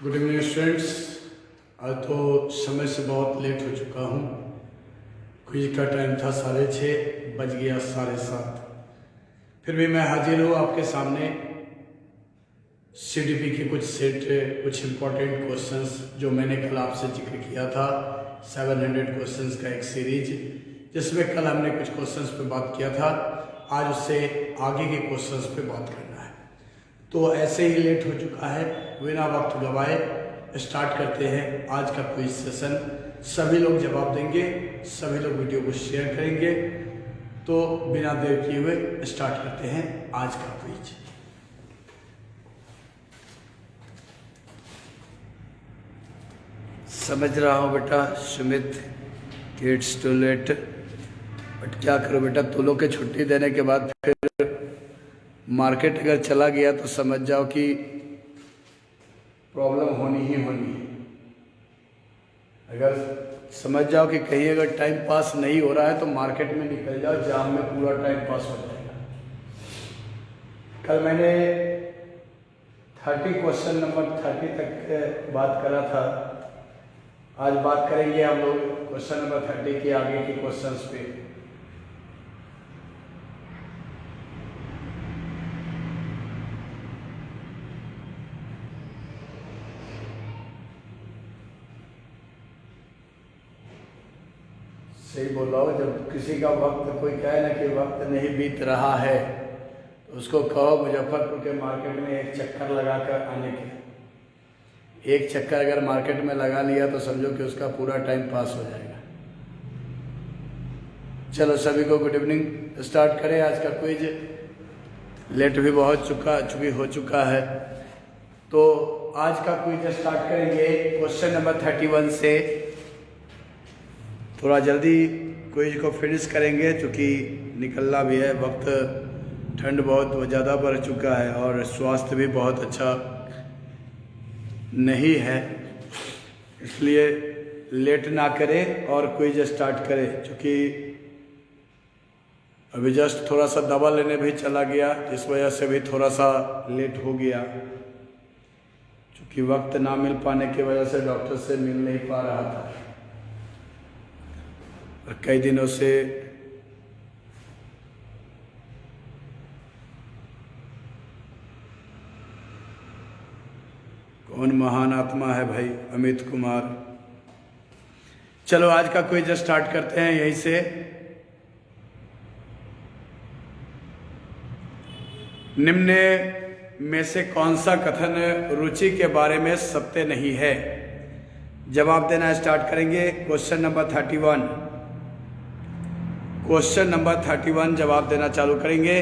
Good evening students. आज तो समय से बहुत लेट हो चुका हूँ। क्विज का टाइम था 6:30, बज गया 7:30। फिर भी मैं हाजिर हूँ आपके सामने। सीडीपी के कुछ इम्पोर्टेंट क्वेश्चंस जो मैंने कल आपसे जिक्र किया था, 700 क्वेश्चंस का एक सीरीज, जिसमें कल हमने कुछ क्वेश्चंस पे बात किया था। आज उससे आगे के क्वेश्चंस पे बात करना है। तो ऐसे ही लेट हो चुका है, बिना वक्त गवाए स्टार्ट करते हैं आज का क्विज सेशन। सभी लोग जवाब देंगे, सभी लोग वीडियो को शेयर करेंगे। तो बिना देर किए हुए स्टार्ट करते हैं आज का क्विज। समझ रहा हूँ बेटा Sumit, kids too late, but क्या करो बेटा, तुलों के छुट्टी देने के बाद फिर मार्केट अगर चला गया तो समझ जाओ कि प्रॉब्लम होनी ही होनी है। अगर समझ जाओ कि कहीं अगर टाइम पास नहीं हो रहा है तो मार्केट में निकल जाओ, जाम में पूरा टाइम पास हो जाएगा। कल मैंने क्वेश्चन नंबर 30 तक बात करा था। आज बात करेंगे हम लोग क्वेश्चन नंबर 30 के आगे के क्वेश्चंस पे। सही बोल रहा हूँ। जब किसी का वक्त, कोई कहे ना कि वक्त नहीं बीत रहा है, तो उसको कहो मुजफ्फरपुर के मार्केट में एक चक्कर लगा कर आने के। एक चक्कर अगर मार्केट में लगा लिया तो समझो कि उसका पूरा टाइम पास हो जाएगा। चलो सभी को गुड इवनिंग। स्टार्ट करें आज का क्विज। लेट भी बहुत हो चुका है, तो आज का क्विज स्टार्ट करेंगे क्वेश्चन नंबर 31 से। थोड़ा जल्दी क्विज को फिनिश करेंगे क्योंकि निकलना भी है वक्त। ठंड बहुत ज़्यादा बढ़ चुका है और स्वास्थ्य भी बहुत अच्छा नहीं है, इसलिए लेट ना करें और क्विज स्टार्ट करें। क्योंकि अभी जस्ट थोड़ा सा दवा लेने भी चला गया, इस वजह से भी थोड़ा सा लेट हो गया। क्योंकि वक्त ना मिल पाने की वजह से डॉक्टर से मिल नहीं पा रहा था और कई दिनों से कौन महान आत्मा है भाई, अमित कुमार। चलो आज का क्विज स्टार्ट करते हैं यहीं से। निम्न में से कौन सा कथन रुचि के बारे में सत्य नहीं है? जवाब देना स्टार्ट करेंगे। क्वेश्चन नंबर 31, क्वेश्चन नंबर 31 जवाब देना चालू करेंगे।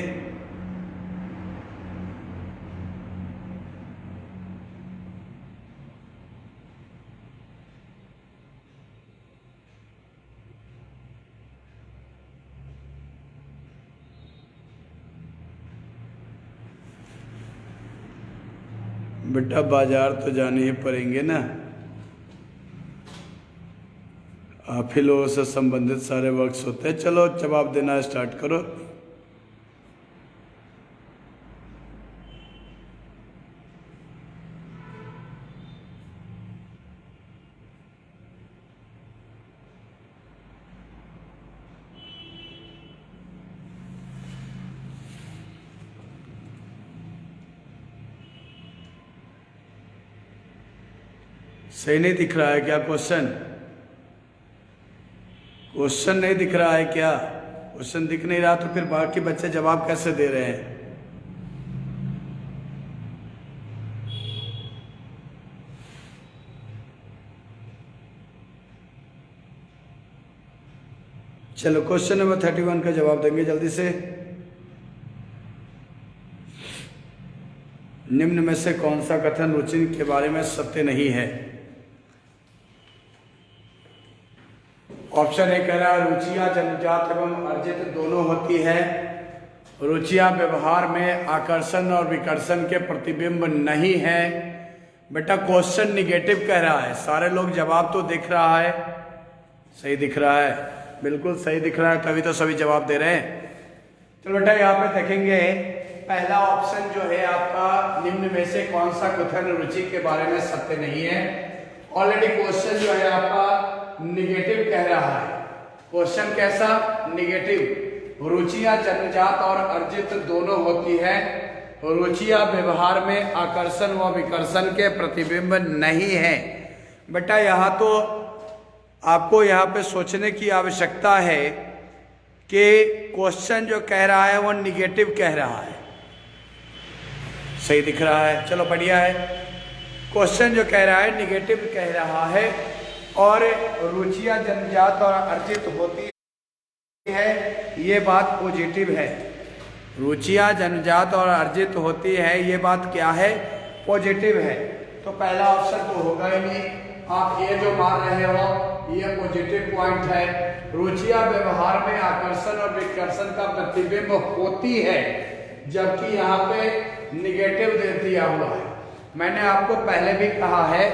बेटा बाजार तो जाने ही पड़ेंगे ना, आप ही लोगों से संबंधित सारे वर्क्स होते हैं। चलो जवाब देना स्टार्ट करो। सही नहीं दिख रहा है क्या क्वेश्चन? क्वेश्चन नहीं दिख रहा है क्या? क्वेश्चन दिख नहीं रहा तो फिर बाकी बच्चे जवाब कैसे दे रहे हैं? चलो क्वेश्चन नंबर 31 का जवाब देंगे जल्दी से। निम्न में से कौन सा कथन रुचि के बारे में सत्य नहीं है? ऑप्शन ए कह रहा है रुचियां जन्मजात एवं अर्जित दोनों होती है। रुचियां व्यवहार में आकर्षण और विकर्षण के प्रतिबिंब नहीं है। बेटा क्वेश्चन निगेटिव कह रहा है। सारे लोग जवाब तो दिख रहा है, सही दिख रहा है, बिल्कुल सही दिख रहा है, तभी तो सभी जवाब दे रहे हैं। चलो बेटा यहाँ पे देखेंगे, पहला ऑप्शन जो है आपका निम्न में से कौन सा कथन रुचि के बारे में सत्य नहीं है। ऑलरेडी क्वेश्चन जो है आपका निगेटिव कह रहा है। क्वेश्चन कैसा? निगेटिव। रुचियां जन्मजात और अर्जित दोनों होती है। रुचियां व्यवहार में आकर्षण व विकर्षण के प्रतिबिंब नहीं है। बेटा यहाँ तो आपको यहाँ पे सोचने की आवश्यकता है कि क्वेश्चन जो कह रहा है वो निगेटिव कह रहा है। सही दिख रहा है? चलो बढ़िया है। क्वेश्चन जो कह रहा है निगेटिव कह रहा है और रुचियां जन्मजात और अर्जित होती है, ये बात पॉजिटिव है। रुचियां जन्मजात और अर्जित होती है, ये बात क्या है? पॉजिटिव है। तो पहला ऑप्शन तो होगा ही नहीं। आप ये जो मान रहे हो ये पॉजिटिव पॉइंट है। रुचियां व्यवहार में आकर्षण और विकर्षण का प्रतिबिंब होती है, जबकि यहाँ पे निगेटिव दे दिया हुआ है। मैंने आपको पहले भी कहा है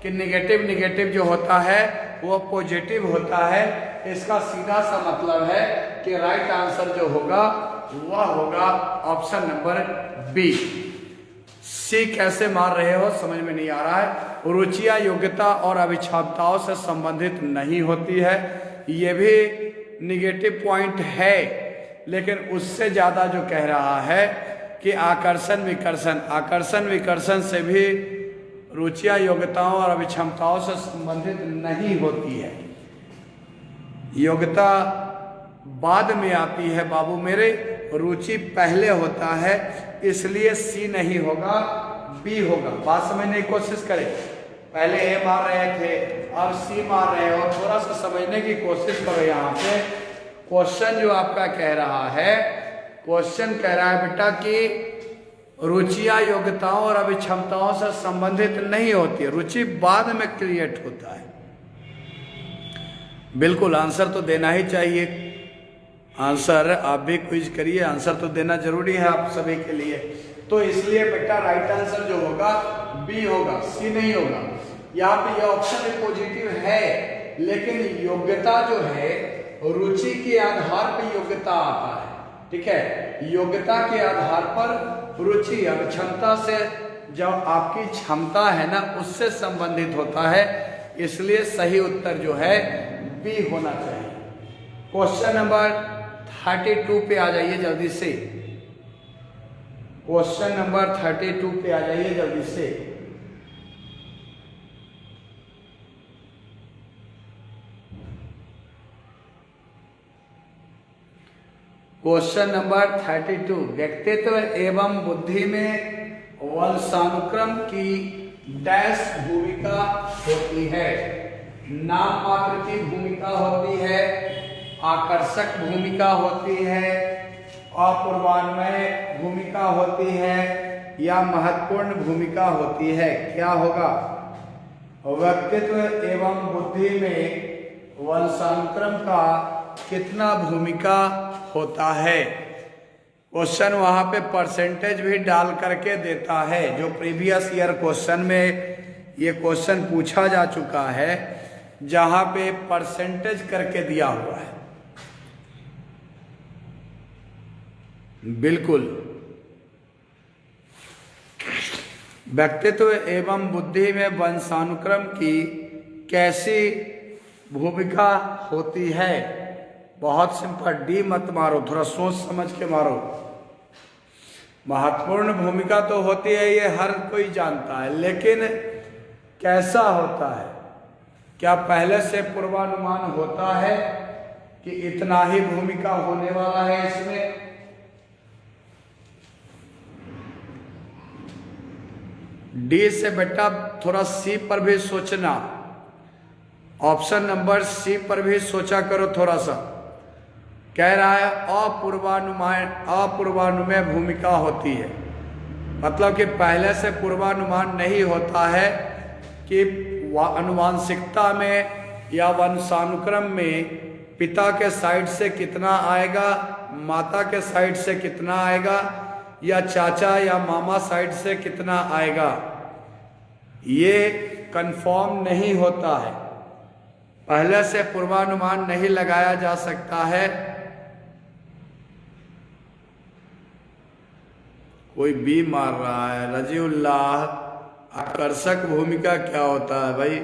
कि निगेटिव जो होता है वो पॉजिटिव होता है। इसका सीधा सा मतलब है कि राइट आंसर जो होगा वह होगा ऑप्शन नंबर बी। सी कैसे मार रहे हो समझ में नहीं आ रहा है। रुचियां योग्यता और अभिक्षमताओं से संबंधित नहीं होती है, ये भी निगेटिव पॉइंट है। लेकिन उससे ज्यादा जो कह रहा है कि आकर्षण विकर्षण से भी रुचियां योग्यताओं और अभिक्षमताओं से संबंधित नहीं होती है। योग्यता बाद में आती है बाबू मेरे, रुचि पहले होता है, इसलिए सी नहीं होगा, बी होगा। बात समझने की कोशिश करें। पहले ए मार रहे थे, अब सी मार रहे हो। थोड़ा सा समझने की कोशिश करो। यहाँ पे क्वेश्चन जो आपका कह रहा है, क्वेश्चन कह रहा है बेटा कि रुचियां योग्यताओं और अभिक्षमताओं से संबंधित नहीं होती है, रुचि बाद में क्रिएट होता है। बिल्कुल आंसर तो देना ही चाहिए। आंसर आप भी क्विज करिए, आंसर तो देना जरूरी है आप सभी के लिए। तो इसलिए बेटा राइट आंसर जो होगा बी होगा, सी नहीं होगा। यहाँ पे ये ऑप्शन पॉजिटिव है, लेकिन योग्यता जो है रुचि के आधार पर योग्यता आता है। ठीक है, योग्यता के आधार पर रुचि अब क्षमता से, जब आपकी क्षमता है ना उससे संबंधित होता है। इसलिए सही उत्तर जो है बी होना चाहिए। क्वेश्चन नंबर 32 पे आ जाइए जल्दी से। क्वेश्चन नंबर 32 पे आ जाइए जल्दी से। क्वेश्चन नंबर 32, व्यक्तित्व एवं बुद्धि में वंशानुक्रम की डैश भूमिका होती है। नाम मात्र की भूमिका होती है, आकर्षक भूमिका होती है, अपूर्वान्वय भूमिका होती है, या महत्वपूर्ण भूमिका होती है। क्या होगा? व्यक्तित्व एवं बुद्धि में वंशानुक्रम का कितना भूमिका होता है। क्वेश्चन वहां पे परसेंटेज भी डाल करके देता है। जो प्रीवियस ईयर क्वेश्चन में ये क्वेश्चन पूछा जा चुका है, जहां पे परसेंटेज करके दिया हुआ है। बिल्कुल, व्यक्तित्व एवं बुद्धि में वंशानुक्रम की कैसी भूमिका होती है? बहुत सिंपल, डी मत मारो, थोड़ा सोच समझ के मारो। महत्वपूर्ण भूमिका तो होती है, ये हर कोई जानता है, लेकिन कैसा होता है? क्या पहले से पूर्वानुमान होता है कि इतना ही भूमिका होने वाला है इसमें? डी से बेटा थोड़ा सी पर भी सोचना, ऑप्शन नंबर सी पर भी सोचा करो थोड़ा सा। कह रहा है अपूर्वानुमेय भूमिका होती है, मतलब कि पहले से पूर्वानुमान नहीं होता है कि अनुवांशिकता में या वंशानुक्रम में पिता के साइड से कितना आएगा, माता के साइड से कितना आएगा, या चाचा या मामा साइड से कितना आएगा। ये कंफर्म नहीं होता है, पहले से पूर्वानुमान नहीं लगाया जा सकता है। कोई बी मार रहा है। रजीउल्लाह, आकर्षक भूमिका क्या होता है भाई?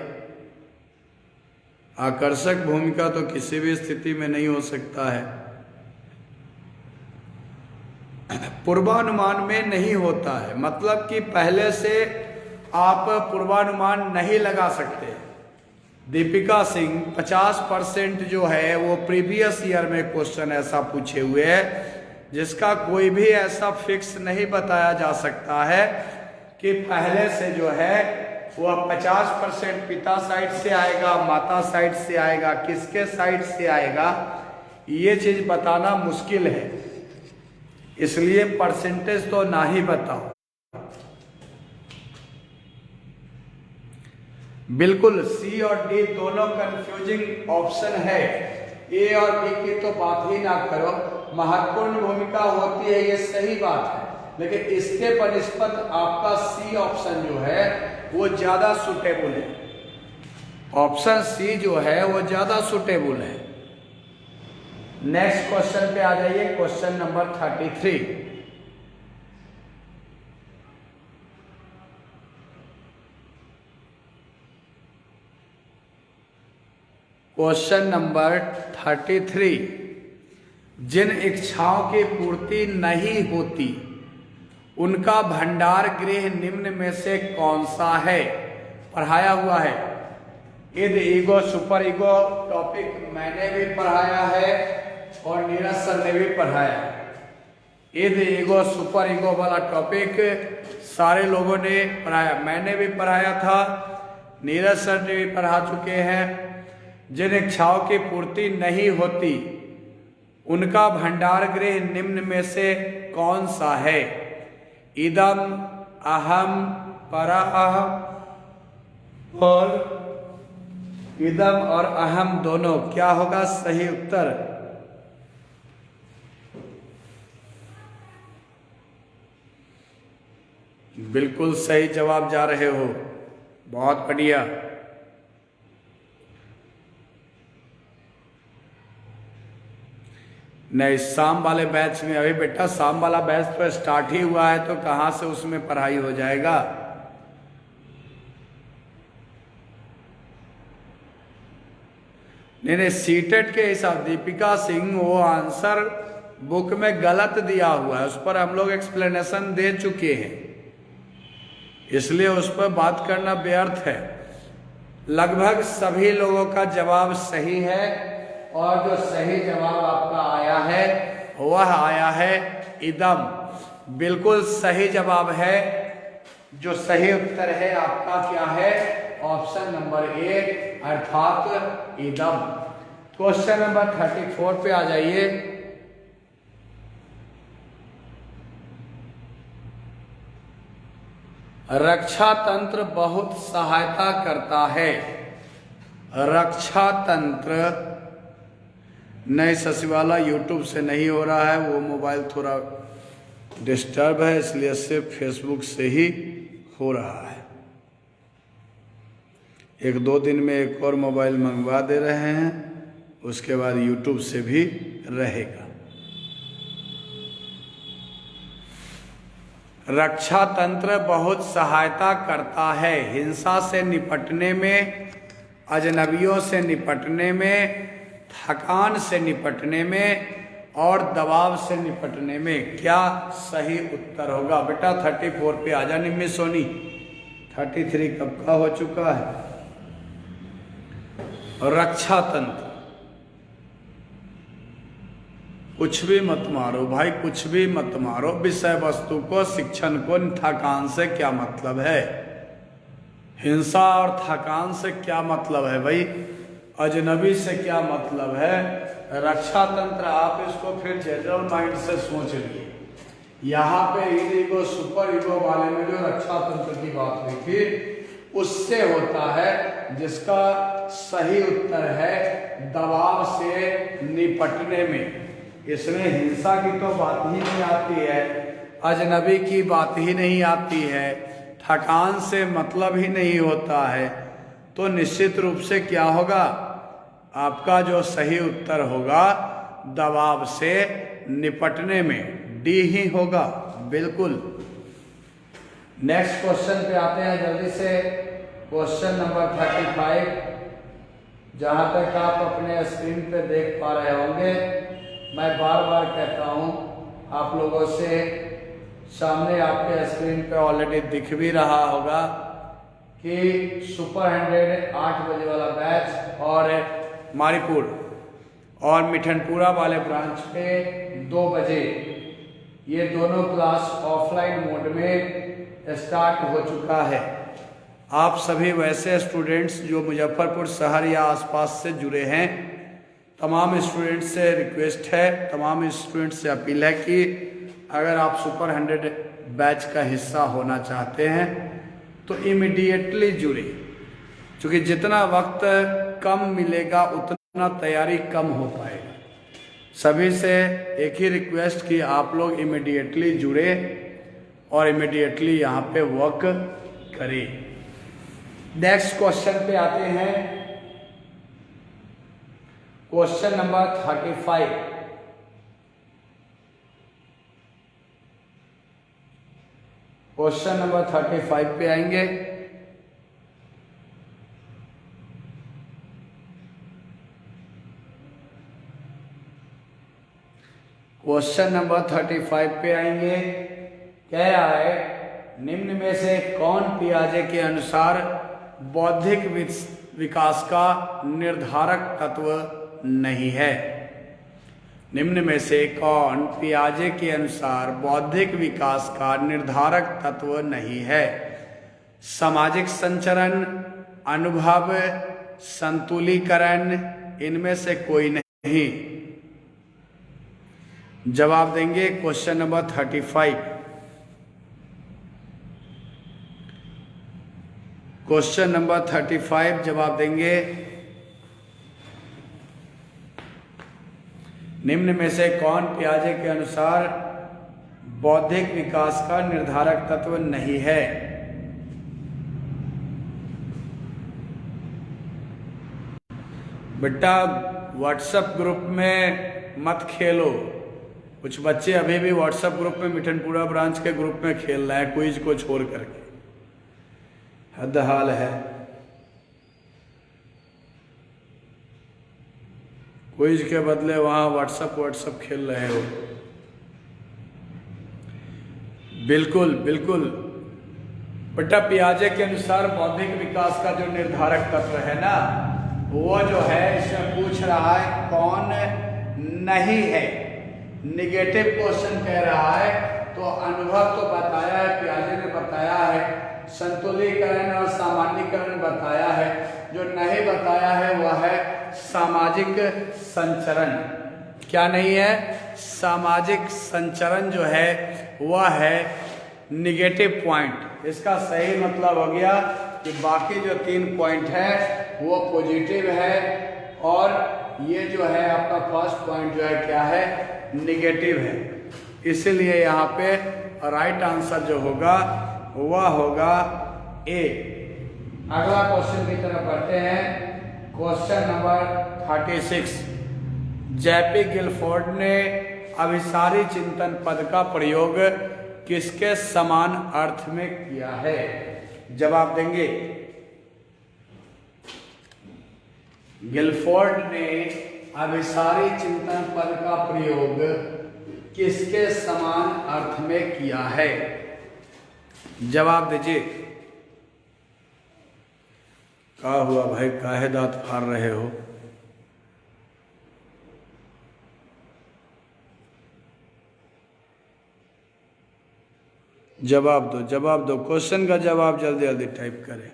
आकर्षक भूमिका तो किसी भी स्थिति में नहीं हो सकता है, पूर्वानुमान में नहीं होता है। मतलब कि पहले से आप पूर्वानुमान नहीं लगा सकते। दीपिका सिंह 50% जो है वो प्रीवियस ईयर में क्वेश्चन ऐसा पूछे हुए है जिसका कोई भी ऐसा फिक्स नहीं बताया जा सकता है कि पहले से जो है वह 50% पिता साइड से आएगा, माता साइड से आएगा, किसके साइड से आएगा, ये चीज बताना मुश्किल है। इसलिए परसेंटेज तो ना ही बताओ। बिल्कुल सी और डी दोनों कंफ्यूजिंग ऑप्शन है। ए और बी की तो बात ही ना करो, महत्वपूर्ण भूमिका होती है, ये सही बात है, लेकिन इसके बनिस्पत आपका सी ऑप्शन जो है वो ज्यादा सुटेबल है। ऑप्शन सी जो है वो ज्यादा सुटेबल है। नेक्स्ट क्वेश्चन पे आ जाइए, क्वेश्चन नंबर 33। क्वेश्चन नंबर 33, जिन इच्छाओं की पूर्ति नहीं होती उनका भंडार गृह निम्न में से कौन सा है? पढ़ाया हुआ है। इद ईगो सुपर ईगो टॉपिक मैंने भी पढ़ाया है और नीरज सर ने भी पढ़ाया है। इद ईगो सुपर ईगो वाला टॉपिक सारे लोगों ने पढ़ाया, मैंने भी पढ़ाया था, नीरज सर ने भी पढ़ा चुके हैं। जिन इच्छाओं की पूर्ति नहीं होती उनका भंडार गृह निम्न में से कौन सा है? इदम, अहम, परअह और इदम और अहम दोनों। क्या होगा सही उत्तर? बिल्कुल सही जवाब जा रहे हो, बहुत बढ़िया। नहीं, शाम वाले बैच में अभी बेटा शाम वाला बैच तो स्टार्ट ही हुआ है, तो कहां से उसमें पढ़ाई हो जाएगा? नहीं, सीटेट के हिसाब दीपिका सिंह वो आंसर बुक में गलत दिया हुआ है, उस पर हम लोग एक्सप्लेनेशन दे चुके हैं, इसलिए उस पर बात करना व्यर्थ है। लगभग सभी लोगों का जवाब सही है और जो सही जवाब आपका आया है वह आया है इदम। बिल्कुल सही जवाब है। जो सही उत्तर है आपका क्या है? ऑप्शन नंबर 1 अर्थात इदम। क्वेश्चन नंबर 34 पे आ जाइए। रक्षा तंत्र बहुत सहायता करता है। रक्षा तंत्र नहीं सचिवाला यूट्यूब से नहीं हो रहा है, वो मोबाइल थोड़ा डिस्टर्ब है, इसलिए सिर्फ फेसबुक से ही हो रहा है। 1-2 दिन में एक और मोबाइल मंगवा दे रहे हैं, उसके बाद यूट्यूब से भी रहेगा। रक्षा तंत्र बहुत सहायता करता है हिंसा से निपटने में, अजनबियों से निपटने में, थकान से निपटने में और दबाव से निपटने में। क्या सही उत्तर होगा? बेटा 34 पे आजा निम्मी सोनी। 33 कब का हो चुका है? रक्षा तंत्र। कुछ भी मत मारो भाई, कुछ भी मत मारो। विषय वस्तु को, शिक्षण को थकान से क्या मतलब है? हिंसा और थकान से क्या मतलब है भाई? अजनबी से क्या मतलब है? रक्षा तंत्र आप इसको फिर जनरल माइंड से सोच लिए। यहाँ पे ईगो सुपर ईगो वाले में जो रक्षा तंत्र की बात हुई थी उससे होता है, जिसका सही उत्तर है दबाव से निपटने में। इसमें हिंसा की तो बात ही नहीं आती है, अजनबी की बात ही नहीं आती है, थकान से मतलब ही नहीं होता है। तो निश्चित रूप से क्या होगा? आपका जो सही उत्तर होगा दबाव से निपटने में डी ही होगा। बिल्कुल नेक्स्ट क्वेश्चन पे आते हैं जल्दी से। क्वेश्चन नंबर 35, जहां तक आप अपने स्क्रीन पे देख पा रहे होंगे, मैं बार बार कहता हूं आप लोगों से, सामने आपके स्क्रीन पे ऑलरेडी दिख भी रहा होगा कि सुपर 100 8 बजे वाला बैच और मारीपुर और मिठनपुरा वाले ब्रांच पे 2 बजे, ये दोनों क्लास ऑफलाइन मोड में स्टार्ट हो चुका है। आप सभी वैसे स्टूडेंट्स जो मुजफ्फरपुर शहर या आसपास से जुड़े हैं, तमाम स्टूडेंट्स से रिक्वेस्ट है, तमाम स्टूडेंट्स से अपील है कि अगर आप सुपर 100 बैच का हिस्सा होना चाहते हैं तो इमीडिएटली जुड़े, क्योंकि जितना वक्त कम मिलेगा उतना तैयारी कम हो पाएगा। सभी से एक ही रिक्वेस्ट कि आप लोग इमीडिएटली जुड़े और इमीडिएटली यहाँ पे वर्क करें। नेक्स्ट क्वेश्चन पे आते हैं। क्वेश्चन नंबर 35, क्वेश्चन नंबर 35 पे आएंगे। क्वेश्चन नंबर 35 पे आएंगे। कह रहा है, निम्न में से कौन पियाजे के अनुसार बौद्धिक विकास का निर्धारक तत्व नहीं है? निम्न में से कौन पियाजे के अनुसार बौद्धिक विकास का निर्धारक तत्व नहीं है? सामाजिक संचरण, अनुभव, संतुलीकरण, इनमें से कोई नहीं। जवाब देंगे क्वेश्चन नंबर 35। क्वेश्चन नंबर 35 जवाब देंगे। निम्न में से कौन पियाजे के अनुसार बौद्धिक विकास का निर्धारक तत्व नहीं है? बेटा व्हाट्सएप ग्रुप में मत खेलो। कुछ बच्चे अभी भी व्हाट्सएप ग्रुप में, मिठनपुरा ब्रांच के ग्रुप में खेल रहे हैं क्विज को छोड़ करके। हद हाल है। क्विज के बदले वहां व्हाट्सएप खेल रहे हो। बिल्कुल बिल्कुल बेटा, पियाजे के अनुसार बौद्धिक विकास का जो निर्धारक तत्व है ना, वो जो है, इसमें पूछ रहा है कौन नहीं है। निगेटिव क्वेश्चन कह रहा है, तो अनुभव तो बताया है, पियाजे ने बताया है, संतुलीकरण और सामान्यीकरण बताया है। जो नहीं बताया है वह है सामाजिक संचरण। क्या नहीं है? सामाजिक संचरण जो है वह है निगेटिव पॉइंट। इसका सही मतलब हो गया कि बाकी जो 3 पॉइंट है वो पॉजिटिव है, और ये जो है आपका फर्स्ट पॉइंट जो है क्या है? निगेटिव है। इसीलिए यहाँ पे राइट आंसर जो होगा वह होगा ए। अगला क्वेश्चन की तरफ बढ़ते हैं। क्वेश्चन नंबर 36, जेपी गिलफोर्ड ने अभिसारी चिंतन पद का प्रयोग किसके समान अर्थ में किया है? जवाब देंगे। गिलफोर्ड ने अभिसारी चिंतन पद का प्रयोग किसके समान अर्थ में किया है? जवाब दीजिए। क्या हुआ भाई, काहे दांत फाड़ रहे हो? जवाब दो, जवाब दो। क्वेश्चन का जवाब जल्दी जल्दी टाइप करें।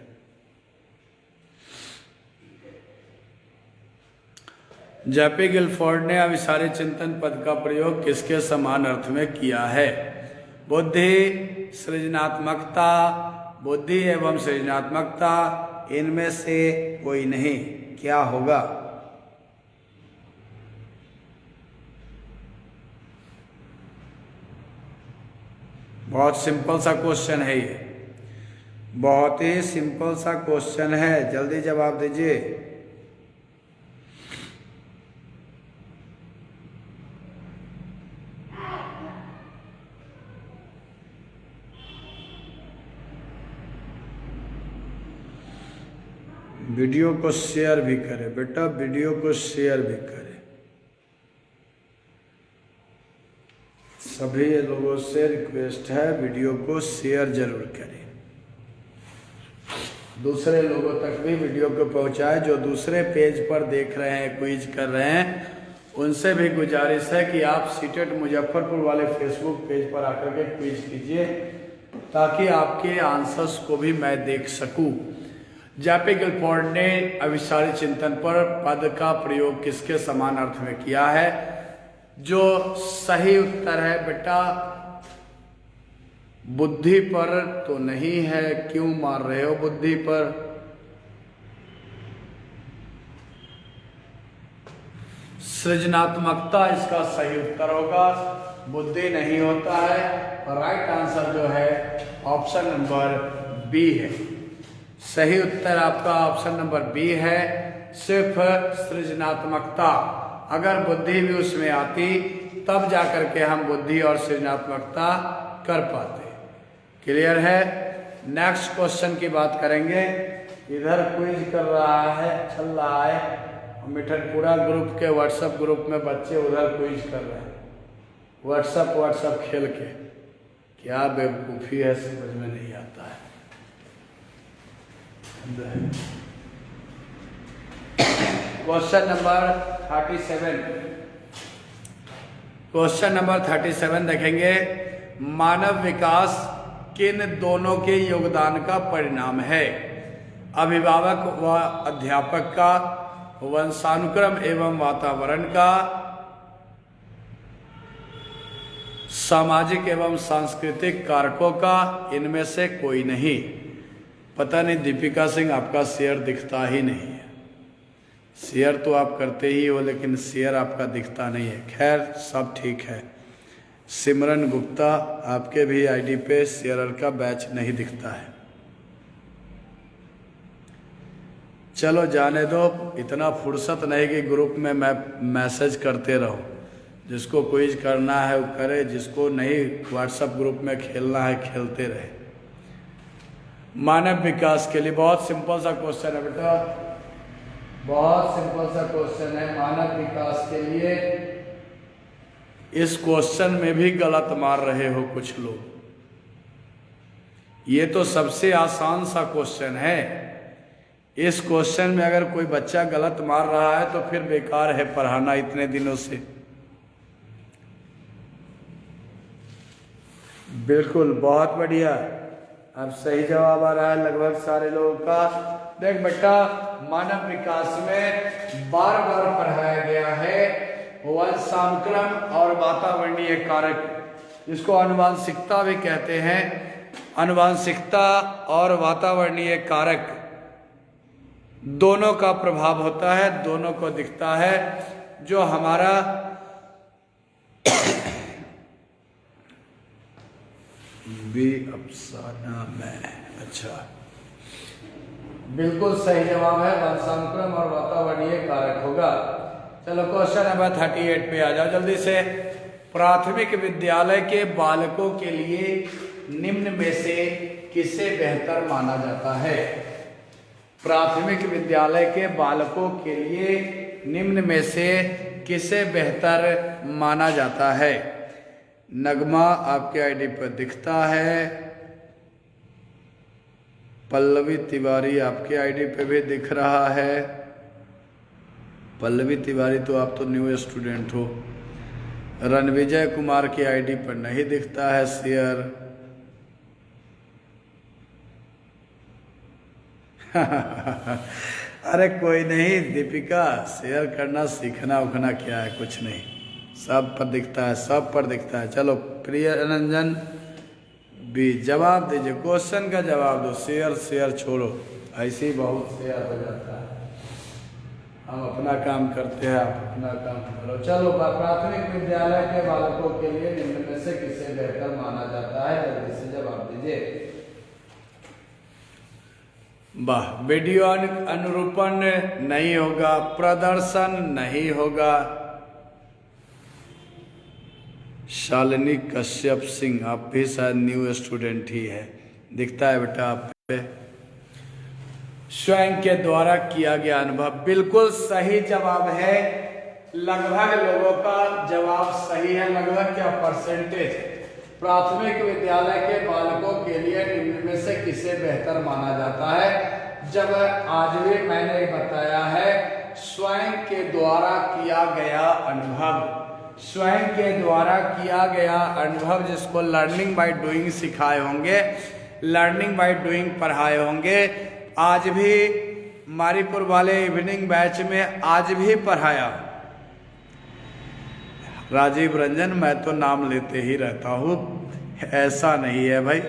जेपी गिलफोर्ड ने अभिसारी चिंतन पद का प्रयोग किसके समान अर्थ में किया है? बुद्धि, सृजनात्मकता, बुद्धि एवं सृजनात्मकता, इनमें से कोई नहीं। क्या होगा? बहुत सिंपल सा क्वेश्चन है ये, बहुत ही सिंपल सा क्वेश्चन है। जल्दी जवाब दीजिए। वीडियो को शेयर भी करें बेटा, वीडियो को शेयर भी करें। सभी लोगों से रिक्वेस्ट है, वीडियो को शेयर जरूर करें, दूसरे लोगों तक भी वीडियो को पहुंचाए। जो दूसरे पेज पर देख रहे हैं, क्विज कर रहे हैं, उनसे भी गुजारिश है कि आप सीटेट मुजफ्फरपुर वाले फेसबुक पेज पर आकर के क्विज कीजिए, ताकि आपके आंसर्स को भी मैं देख सकूं। जेपी गिलफोर्ड ने अविचारी चिंतन पर पद का प्रयोग किसके समान अर्थ में किया है? जो सही उत्तर है बेटा, बुद्धि पर तो नहीं है। क्यों मार रहे हो बुद्धि पर? सृजनात्मकता इसका सही उत्तर होगा, बुद्धि नहीं होता है। और राइट आंसर जो है ऑप्शन नंबर बी है। सही उत्तर आपका ऑप्शन नंबर बी है, सिर्फ सृजनात्मकता। अगर बुद्धि भी उसमें आती तब जाकर के हम बुद्धि और सृजनात्मकता कर पाते। क्लियर है? नेक्स्ट क्वेश्चन की बात करेंगे। इधर क्विज कर रहा है, चल रहा है मिठनपुरा ग्रुप के व्हाट्सएप ग्रुप में, बच्चे उधर क्विज कर रहे हैं व्हाट्सएप खेल के। क्या बेवकूफ़ी है, समझ में नहीं आता है। क्वेश्चन नंबर 37, क्वेश्चन नंबर 37 देखेंगे। मानव विकास किन दोनों के योगदान का परिणाम है? अभिभावक व अध्यापक का, वंशानुक्रम एवं वातावरण का, सामाजिक एवं सांस्कृतिक कारकों का, इनमें से कोई नहीं। पता नहीं दीपिका सिंह, आपका शेयर दिखता ही नहीं है। शेयर तो आप करते ही हो, लेकिन शेयर आपका दिखता नहीं है। खैर, सब ठीक है। सिमरन गुप्ता, आपके भी आईडी पे शेयरर का बैच नहीं दिखता है। चलो जाने दो, इतना फुर्सत नहीं कि ग्रुप में मैं मैसेज करते रहो। जिसको क्विज करना है वो करे, जिसको नहीं व्हाट्सएप ग्रुप में खेलना है खेलते रहे। मानव विकास के लिए बहुत सिंपल सा क्वेश्चन है बेटा, बहुत सिंपल सा क्वेश्चन है मानव विकास के लिए। इस क्वेश्चन में भी गलत मार रहे हो कुछ लोग। ये तो सबसे आसान सा क्वेश्चन है। इस क्वेश्चन में अगर कोई बच्चा गलत मार रहा है तो फिर बेकार है पढ़ाना इतने दिनों से। बिल्कुल, बहुत बढ़िया। अब सही जवाब आ रहा है लगभग सारे लोगों का। देख बेटा, मानव विकास में बार बार पढ़ाया गया है वंशानुक्रम और वातावरणीय कारक, जिसको आनुवांशिकता भी कहते हैं। आनुवांशिकता और वातावरणीय कारक दोनों का प्रभाव होता है, दोनों को दिखता है। जो हमारा भी अफसाना में, अच्छा बिल्कुल सही जवाब है, वंशानुक्रम और वातावरणीय कारक होगा। चलो क्वेश्चन नंबर 38 पे आ जाओ जल्दी से। प्राथमिक विद्यालय के बालकों के लिए निम्न में से किसे बेहतर माना जाता है? प्राथमिक विद्यालय के बालकों के लिए निम्न में से किसे बेहतर माना जाता है? नगमा आपके आईडी पर दिखता है, पल्लवी तिवारी आपके आईडी पे भी दिख रहा है। पल्लवी तिवारी तो आप तो न्यू स्टूडेंट हो। रणविजय कुमार की आईडी पर नहीं दिखता है शेयर। अरे कोई नहीं दीपिका, शेयर करना सीखना उखना क्या है, कुछ नहीं, सब पर दिखता है, सब पर दिखता है। चलो प्रिय रंजन भी जवाब दीजिए, क्वेश्चन का जवाब दो। शेयर छोड़ो, ऐसे ही बहुत शेयर हो जाता है। हम अपना काम करते हैं, आप अपना काम करो। चलो, प्राथमिक विद्यालय के बालकों के लिए निम्न में से किसे बेहतर माना जाता है? जल्दी से जवाब दीजिए। वाह, वीडियो अनुरूपण नहीं होगा, प्रदर्शन नहीं होगा। शालिनी कश्यप सिंह, आप भी शायद न्यू स्टूडेंट ही है, दिखता है बेटा आप पे। स्वयं के द्वारा किया गया अनुभव, बिल्कुल सही जवाब है। लगभग लोगों का जवाब सही है। लगभग क्या परसेंटेज? प्राथमिक विद्यालय के बालकों के लिए निम्न में से किसे बेहतर माना जाता है? जब आज भी मैंने बताया है स्वयं के द्वारा किया गया अनुभव, स्वयं के द्वारा किया गया अनुभव, जिसको लर्निंग बाय डूइंग सिखाए होंगे, लर्निंग बाय डूइंग पढ़ाए होंगे। आज भी मारीपुर वाले इवनिंग बैच में आज भी पढ़ाया। राजीव रंजन, मैं तो नाम लेते ही रहता हूँ, ऐसा नहीं है भाई।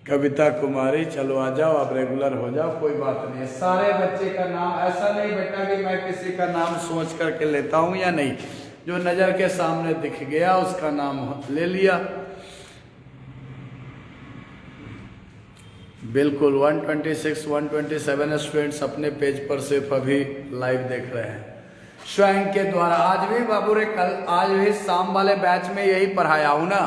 कविता कुमारी, चलो आ जाओ, आप रेगुलर हो जाओ, कोई बात नहीं है। सारे बच्चे का नाम, ऐसा नहीं बेटा कि मैं किसी का नाम सोच करके लेता हूँ या नहीं, जो नज़र के सामने दिख गया उसका नाम ले लिया। बिल्कुल 126 127 स्टूडेंट्स अपने पेज पर सिर्फ अभी लाइव देख रहे हैं। स्वयं के द्वारा आज भी बाबू रे, कल आज भी शाम वाले बैच में यही पढ़ाया हूं ना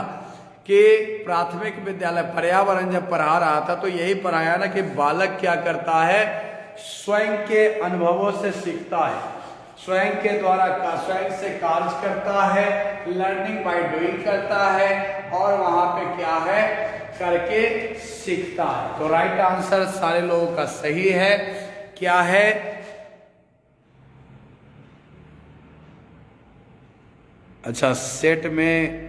कि प्राथमिक विद्यालय पर्यावरण जब पढ़ा रहा था तो यही पढ़ाया ना कि बालक क्या करता है, स्वयं के अनुभवों से सीखता है, स्वयं के द्वारा स्वयं से कार्य करता है, लर्निंग बाय डूइंग करता है, और वहां पे क्या है, करके सीखता है। तो राइट आंसर सारे लोगों का सही है। क्या है? अच्छा, सेट में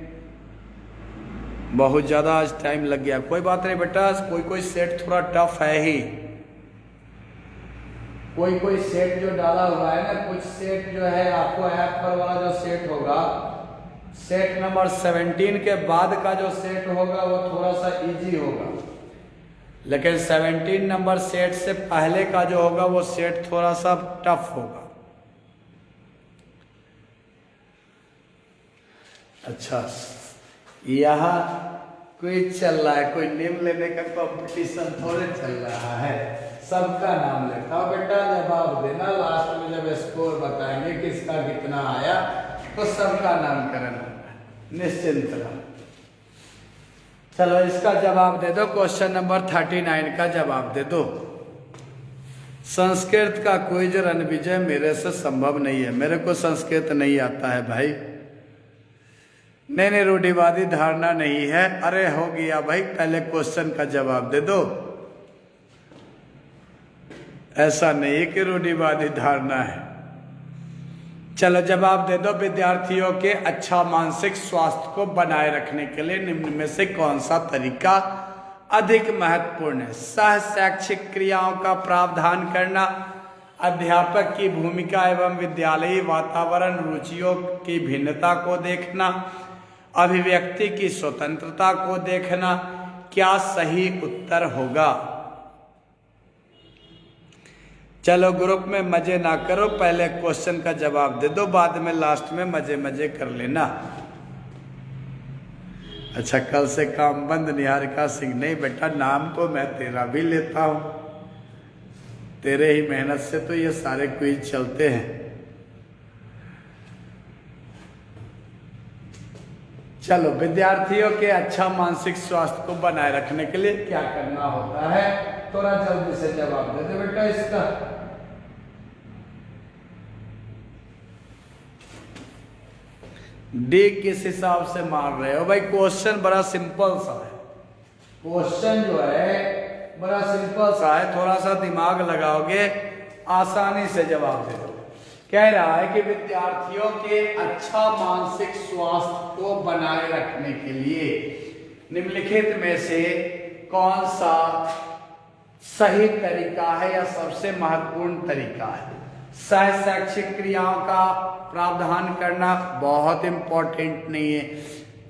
बहुत ज़्यादा आज टाइम लग गया, कोई बात नहीं बेटा, कोई सेट थोड़ा टफ है ही, कोई सेट जो डाला हुआ है ना, कुछ सेट जो है आपको ऐप पर वाला जो सेट होगा, सेट नंबर 17 के बाद का जो सेट होगा वो थोड़ा सा इजी होगा, लेकिन 17 नंबर सेट से पहले का जो होगा वो सेट थोड़ा सा टफ होगा। अच्छा, यहाँ कोई चल रहा है, कोई नेम लेने का कंपटीशन थोड़े चल रहा है, सबका नाम लेता हो बेटा, जवाब देना, लास्ट में जब स्कोर बताएंगे किसका कितना आया तो सबका नामकरण होगा, निश्चिंत रहो। चलो इसका जवाब दे दो, क्वेश्चन नंबर 39 का जवाब दे दो। संस्कृत का क्विज रणविजय मेरे से संभव नहीं है, मेरे को संस्कृत नहीं आता है भाई। नहीं, रूढ़िवादी धारणा नहीं है। अरे हो गया भाई, पहले क्वेश्चन का जवाब दे दो। ऐसा नहीं है कि रूढ़िवादी धारणा है। चलो जवाब दे दो। विद्यार्थियों के अच्छा मानसिक स्वास्थ्य को बनाए रखने के लिए निम्न में से कौन सा तरीका अधिक महत्वपूर्ण है? सह शैक्षिक क्रियाओं का प्रावधान करना, अध्यापक की भूमिका एवं विद्यालयी वातावरण, रुचियों की भिन्नता को देखना, अभिव्यक्ति की स्वतंत्रता को देखना। क्या सही उत्तर होगा? चलो ग्रुप में मजे ना करो, पहले क्वेश्चन का जवाब दे दो, बाद में लास्ट में मजे मजे कर लेना। अच्छा, कल से काम बंद निहारिका सिंह। नहीं बेटा, नाम तो मैं तेरा भी लेता हूं, तेरे ही मेहनत से तो ये सारे क्विज चलते हैं। चलो, विद्यार्थियों के अच्छा मानसिक स्वास्थ्य को बनाए रखने के लिए क्या करना होता है? थोड़ा जल्दी से जवाब दे दे बेटा इसका। डी किस हिसाब से मार रहे हो भाई? क्वेश्चन बड़ा सिंपल सा है, क्वेश्चन जो है बड़ा सिंपल सा है, थोड़ा सा दिमाग लगाओगे आसानी से जवाब दे दो। कह रहा है कि विद्यार्थियों के अच्छा मानसिक स्वास्थ्य को बनाए रखने के लिए निम्नलिखित में से कौन सा सही तरीका है या सबसे महत्वपूर्ण तरीका है? सह शैक्षिक क्रियाओं का प्रावधान करना बहुत इंपॉर्टेंट नहीं है,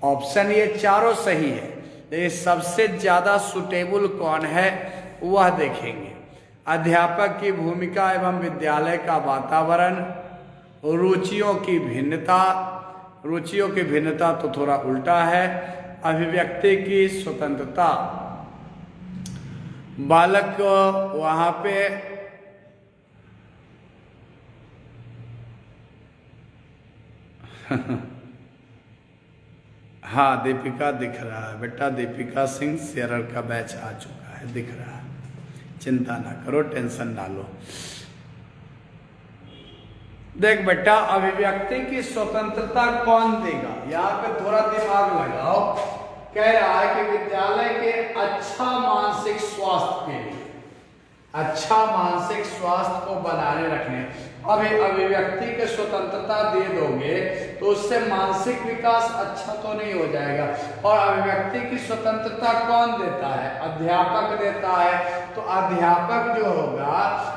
ऑप्शन ये चारों सही है, लेकिन सबसे ज्यादा सुटेबल कौन है वह देखेंगे। अध्यापक की भूमिका एवं विद्यालय का वातावरण, रुचियों की भिन्नता, रुचियों की भिन्नता तो थोड़ा उल्टा है, अभिव्यक्ति की स्वतंत्रता, बालक को वहां पे हाँ दीपिका दिख रहा है बेटा, दीपिका सिंह शेरर का बैच आ चुका है, दिख रहा है। चिंता ना करो, टेंशन ना लो। देख बेटा, अभिव्यक्ति की स्वतंत्रता कौन देगा? यहाँ पे थोड़ा दिमाग लगाओ। कह रहा है कि विद्यालय के अच्छा मानसिक स्वास्थ्य के लिए, अच्छा मानसिक स्वास्थ्य को बनाए रखने, अभिव्यक्ति के स्वतंत्रता दे दोगे तो उससे मानसिक विकास अच्छा तो नहीं हो जाएगा। और अभिव्यक्ति की स्वतंत्रता कौन देता है? अध्यापक देता है। तो अध्यापक जो होगा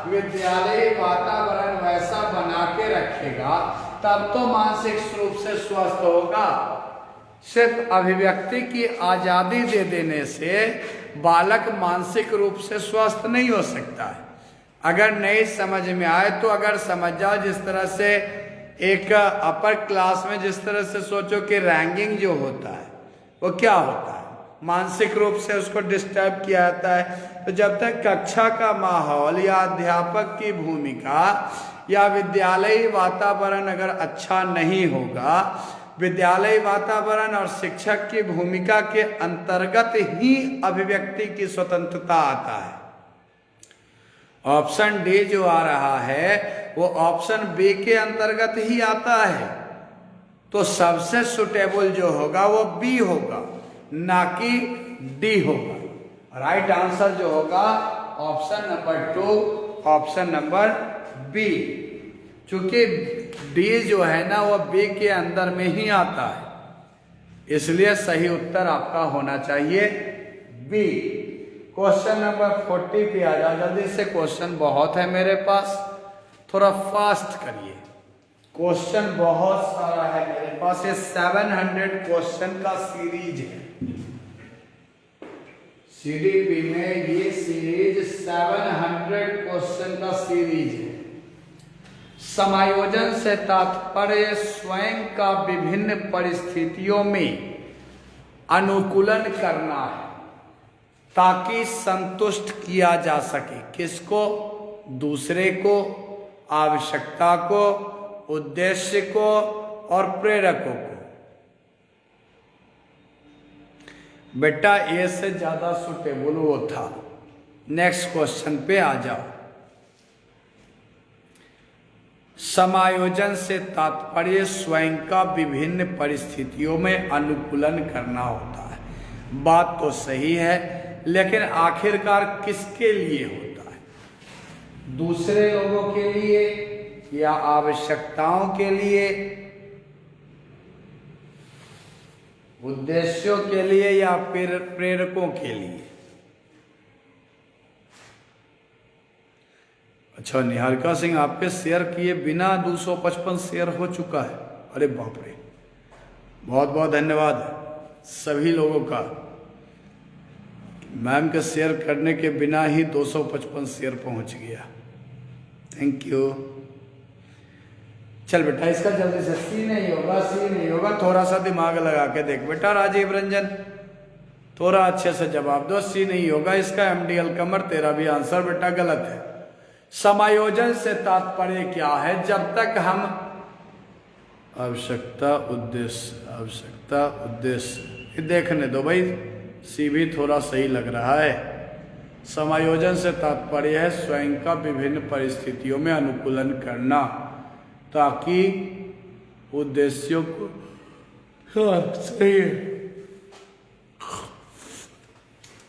विद्यालय वातावरण वैसा बना के रखेगा, तब तो मानसिक रूप से स्वस्थ होगा। सिर्फ अभिव्यक्ति की आजादी दे देने से बालक मानसिक रूप से स्वस्थ नहीं हो सकता है। अगर नहीं समझ में आए तो अगर समझ जाओ, जिस तरह से एक अपर क्लास में जिस तरह से सोचो कि रैंकिंग जो होता है वो क्या होता है, मानसिक रूप से उसको डिस्टर्ब किया जाता है। तो जब तक कक्षा का माहौल या अध्यापक की भूमिका या विद्यालयी वातावरण अगर अच्छा नहीं होगा, विद्यालय वातावरण और शिक्षक की भूमिका के अंतर्गत ही अभिव्यक्ति की स्वतंत्रता आता है। ऑप्शन डी जो आ रहा है वो ऑप्शन बी के अंतर्गत ही आता है। तो सबसे सुटेबल जो होगा वो बी होगा, ना कि डी होगा। राइट आंसर जो होगा option number 2, option number B. चूंकि डी जो है ना वो बी के अंदर में ही आता है, इसलिए सही उत्तर आपका होना चाहिए बी। क्वेश्चन नंबर 40 पे आ जाओ जल्दी से। क्वेश्चन बहुत है मेरे पास, थोड़ा फास्ट करिए। क्वेश्चन बहुत सारा है मेरे पास, ये 700 क्वेश्चन का सीरीज है। सीडीपी में ये सीरीज 700 क्वेश्चन का सीरीज है। समायोजन से तात्पर्य स्वयं का विभिन्न परिस्थितियों में अनुकूलन करना है ताकि संतुष्ट किया जा सके। किसको? दूसरे को, आवश्यकता को, उद्देश्य को और प्रेरकों को। बेटा ए से ज्यादा सुटेबल वो था। नेक्स्ट क्वेश्चन पे आ जाओ। समायोजन से तात्पर्य स्वयं का विभिन्न परिस्थितियों में अनुकूलन करना होता है। बात तो सही है, लेकिन आखिरकार किसके लिए होता है? दूसरे लोगों के लिए या आवश्यकताओं के लिए, उद्देश्यों के लिए या प्रेरकों के लिए? अच्छा निहारिका सिंह, आपके शेयर किए बिना 255 शेयर हो चुका है। अरे बाप रे, बहुत बहुत धन्यवाद सभी लोगों का। मैम के शेयर करने के बिना ही 255 शेयर पहुंच गया। Thank you. चल बेटा इसका जल्दी से सी नहीं होगा, सी नहीं होगा, थोड़ा सा दिमाग लगा के देख बेटा। राजीव रंजन थोड़ा अच्छे से जवाब दो। सी नहीं होगा इसका। एमडीएल कमर, तेरा भी आंसर बेटा गलत है। समायोजन से तात्पर्य क्या है? जब तक हम आवश्यकता उद्देश्य देखने दो भाई, सी भी थोड़ा सही लग रहा है। समायोजन से तात्पर्य है स्वयं का विभिन्न परिस्थितियों में अनुकूलन करना ताकि उद्देश्यों को, हाँ सही है,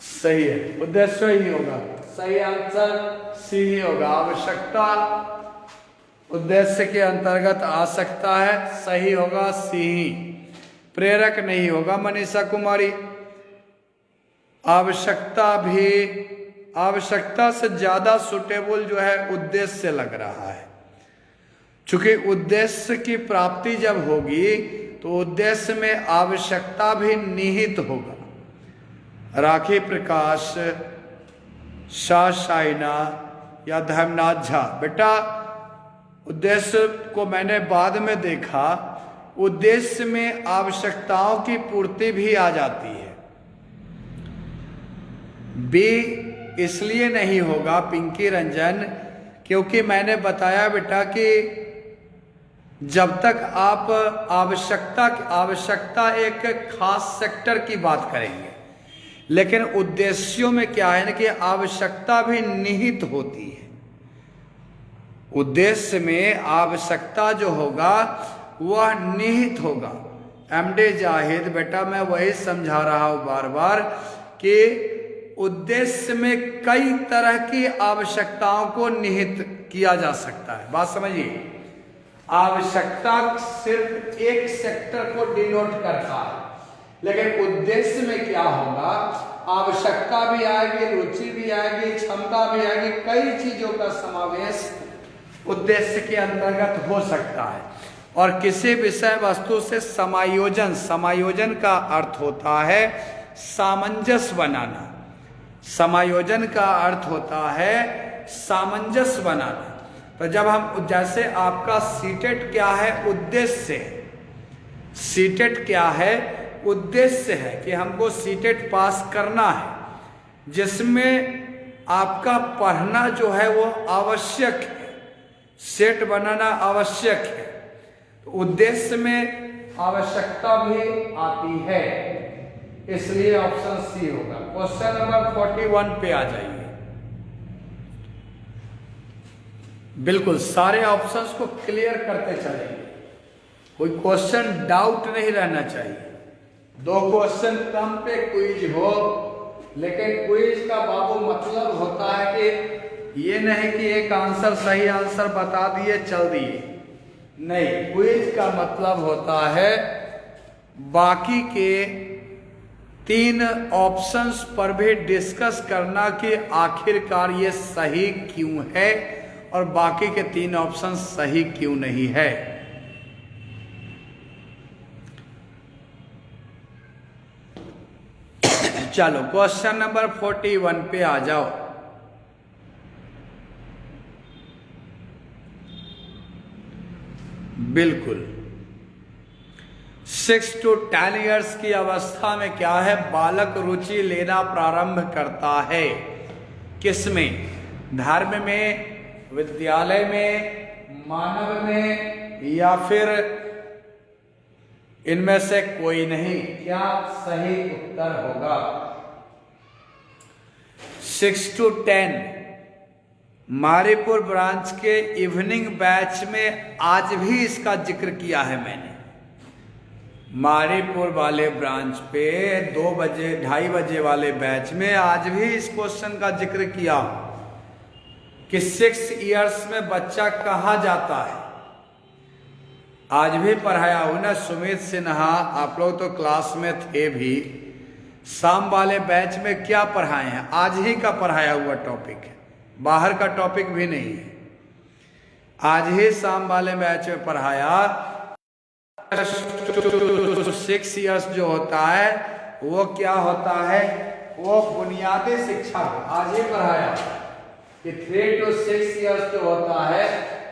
सही है, उद्देश्य ही होगा। सही आंसर सी ही होगा। आवश्यकता उद्देश्य के अंतर्गत आ सकता है, सही होगा सी ही। प्रेरक नहीं होगा मनीषा कुमारी। आवश्यकता से ज्यादा सुटेबल जो है उद्देश्य लग रहा है, क्योंकि उद्देश्य की प्राप्ति जब होगी तो उद्देश्य में आवश्यकता भी निहित होगा। राखी प्रकाश, शाह शाइना या धर्मनाथ झा, बेटा उद्देश्य को मैंने बाद में देखा, उद्देश्य में आवश्यकताओं की पूर्ति भी आ जाती है। बी इसलिए नहीं होगा पिंकी रंजन, क्योंकि मैंने बताया बेटा कि जब तक आप आवश्यकता एक खास सेक्टर की बात करेंगे, लेकिन उद्देश्यों में क्या है ना कि आवश्यकता भी निहित होती है। उद्देश्य में आवश्यकता जो होगा वह निहित होगा। एमडी जाहिद बेटा मैं वही समझा रहा हूं बार बार कि उद्देश्य में कई तरह की आवश्यकताओं को निहित किया जा सकता है। बात समझिए, आवश्यकता सिर्फ एक सेक्टर को डिनोट करता है, लेकिन उद्देश्य में क्या होगा, आवश्यकता भी आएगी, रुचि भी आएगी, क्षमता भी आएगी, कई चीजों का समावेश उद्देश्य के अंतर्गत हो सकता है। और किसी विषय वस्तु से समायोजन, समायोजन का अर्थ होता है सामंजस्य बनाना। समायोजन का अर्थ होता है सामंजस्य बनाना। तो जब हम, जैसे आपका सीटेट क्या है, उद्देश्य है। सीटेट क्या है, उद्देश्य है कि हमको सीटेट पास करना है, जिसमें आपका पढ़ना जो है वो आवश्यक है, सेट बनाना आवश्यक है। तो उद्देश्य में आवश्यकता भी आती है, इसलिए ऑप्शन सी होगा। क्वेश्चन नंबर 41 पे आ जाइए। बिल्कुल सारे ऑप्शंस को क्लियर करते चलेंगे, कोई क्वेश्चन डाउट नहीं रहना चाहिए। 2 क्वेश्चन कम पे क्विज हो, लेकिन क्विज का बाबू मतलब होता है कि ये नहीं कि एक आंसर सही आंसर बता दिए चल दिए, नहीं। क्विज का मतलब होता है बाकी के 3 ऑप्शंस पर भी डिस्कस करना कि आखिरकार ये सही क्यों है और बाकी के 3 ऑप्शन सही क्यों नहीं है। चलो क्वेश्चन नंबर 41 पे आ जाओ। बिल्कुल 6 to 10 ईयर्स की अवस्था में क्या है, बालक रुचि लेना प्रारंभ करता है। किसमें? धर्म में, विद्यालय में, मानव में, या फिर इनमें से कोई नहीं। क्या सही उत्तर होगा? 6 to 10 मारीपुर ब्रांच के इवनिंग बैच में आज भी इसका जिक्र किया है मैंने। मारीपुर वाले ब्रांच पे 2 बजे 2:30 बजे वाले बैच में आज भी इस क्वेश्चन का जिक्र किया कि 6 इयर्स में बच्चा कहाँ जाता है। आज भी पढ़ाया हूं ना सुमित सिन्हा, आप लोग तो क्लास में थे भी। शाम वाले बैच में क्या पढ़ाए हैं, आज ही का पढ़ाया हुआ टॉपिक है, बाहर का टॉपिक भी नहीं है। आज ही शाम वाले बैच में पढ़ाया। 6 इयर्स जो होता है वो क्या होता है, वो बुनियादी शिक्षा आज ही पढ़ाया कि 3 to 6 इयर्स जो होता है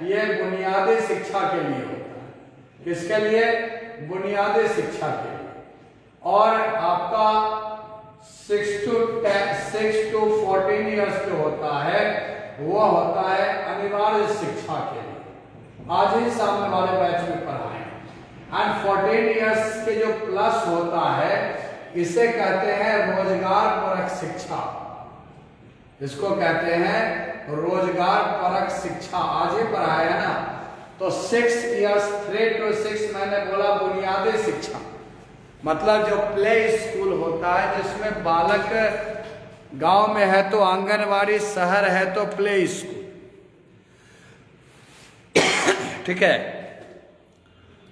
ये बुनियादी शिक्षा के लिए होता है। किसके लिए? बुनियादी शिक्षा के लिए। और आपका 6 to 14 इयर्स जो होता है वो होता है अनिवार्य शिक्षा के लिए। आज ही सामने वाले बैच में पढ़ाए। एंड 14 इयर्स के जो प्लस होता है इसे कहते हैं रोजगार परक शिक्षा। इसको कहते हैं रोजगार परक शिक्षा। आज ही पढ़ाया है ना। तो 6 इयर्स 3 to 6 मैंने बोला बुनियादी शिक्षा, मतलब जो प्ले स्कूल होता है जिसमें बालक, गांव में है तो आंगनवाड़ी, शहर है तो प्ले स्कूल, ठीक है।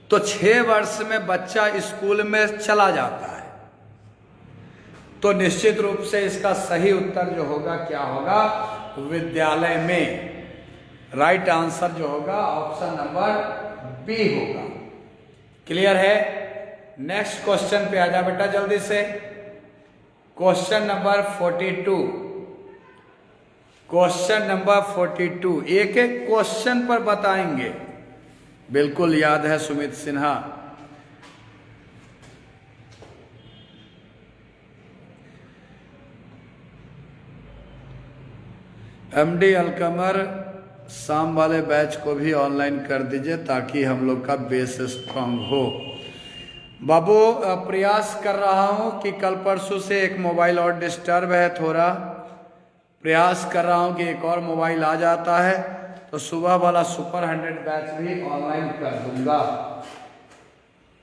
तो 6 वर्ष में बच्चा स्कूल में चला जाता है, तो निश्चित रूप से इसका सही उत्तर जो होगा क्या होगा, विद्यालय में। राइट आंसर जो होगा ऑप्शन नंबर बी होगा। क्लियर है? नेक्स्ट क्वेश्चन पे आ जा बेटा जल्दी से। Question number 42। क्वेश्चन नंबर 42 एक एक क्वेश्चन पर बताएंगे। बिल्कुल याद है सुमित सिन्हा। एमडी अलकमर शाम वाले बैच को भी ऑनलाइन कर दीजिए ताकि हम लोग का बेस स्ट्रांग हो। बाबू प्रयास कर रहा हूं कि कल परसों से एक मोबाइल और डिस्टर्ब है थोड़ा, प्रयास कर रहा हूं कि एक और मोबाइल आ जाता है तो सुबह वाला सुपर 100 बैच भी ऑनलाइन कर दूंगा।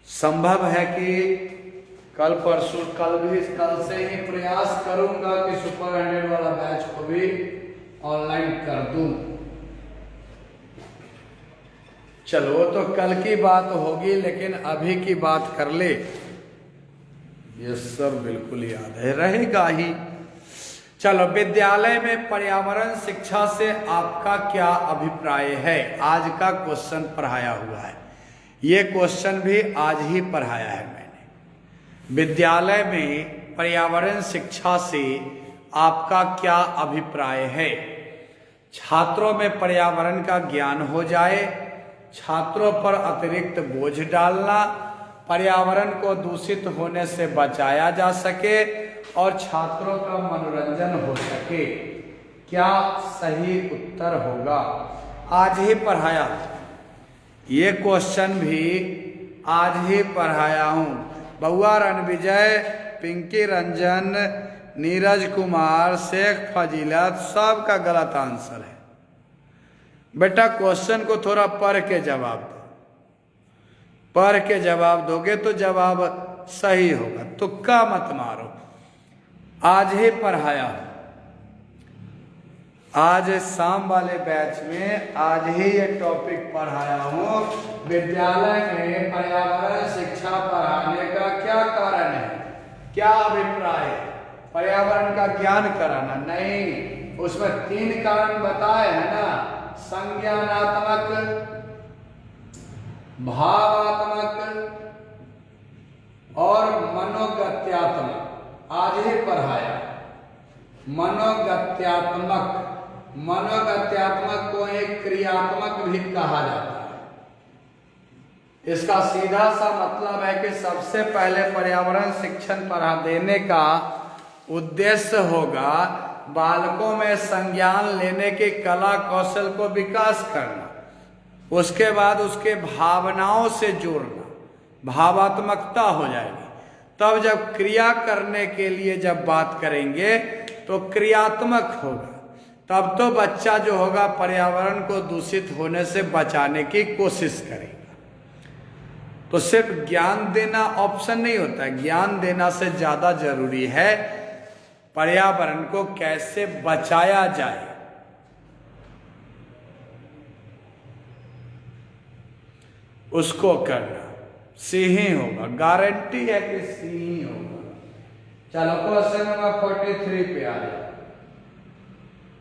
संभव है कि कल से ही प्रयास करूंगा कि सुपर 100 वाला बैच को भी ऑनलाइन कर दूं। चलो तो कल की बात होगी, लेकिन अभी की बात कर ले। ये सब बिल्कुल याद है, रहेगा ही। चलो, विद्यालय में पर्यावरण शिक्षा से आपका क्या अभिप्राय है? आज का क्वेश्चन पढ़ाया हुआ है, ये क्वेश्चन भी आज ही पढ़ाया है मैंने। विद्यालय में पर्यावरण शिक्षा से आपका क्या अभिप्राय है? छात्रों में पर्यावरण का ज्ञान हो जाए, छात्रों पर अतिरिक्त बोझ डालना, पर्यावरण को दूषित होने से बचाया जा सके और छात्रों का मनोरंजन हो सके, क्या सही उत्तर होगा? आज ही पढ़ाया, ये क्वेश्चन भी आज ही पढ़ाया हूं। बउआ रणविजय, पिंकी रंजन, नीरज कुमार, शेख फजीलत, सब का गलत आंसर है। बेटा क्वेश्चन को थोड़ा पढ़ के जवाब दो, पढ़ के जवाब दोगे तो जवाब सही होगा, तुक्का मत मारो। आज ही पढ़ाया, आज शाम वाले बैच में आज ही ये टॉपिक पढ़ाया हूँ। विद्यालय में पर्यावरण शिक्षा पढ़ाने का क्या कारण है, क्या अभिप्राय है? पर्यावरण का ज्ञान कराना नहीं, उसमें 3 कारण बताए हैं ना, संज्ञानात्मक, भावात्मक और मनोगत्यात्मक। आज ही पढ़ाया मनोगत्यात्मक। मनोगत्यात्मक को एक क्रियात्मक भी कहा जाता है। इसका सीधा सा मतलब है कि सबसे पहले पर्यावरण शिक्षण पढ़ा देने का उद्देश्य होगा बालकों में संज्ञान लेने के कला कौशल को विकास करना, उसके बाद उसके भावनाओं से जोड़ना, भावात्मकता हो जाएगी। तब जब क्रिया करने के लिए जब बात करेंगे तो क्रियात्मक होगा, तब तो बच्चा जो होगा पर्यावरण को दूषित होने से बचाने की कोशिश करेगा। तो सिर्फ ज्ञान देना ऑप्शन नहीं होता, ज्ञान देना से ज्यादा जरूरी है पर्यावरण को कैसे बचाया जाए। उसको करना सी ही होगा, गारंटी है कि सी ही होगा। चलो क्वेश्चन नंबर 43 पे आ जाए।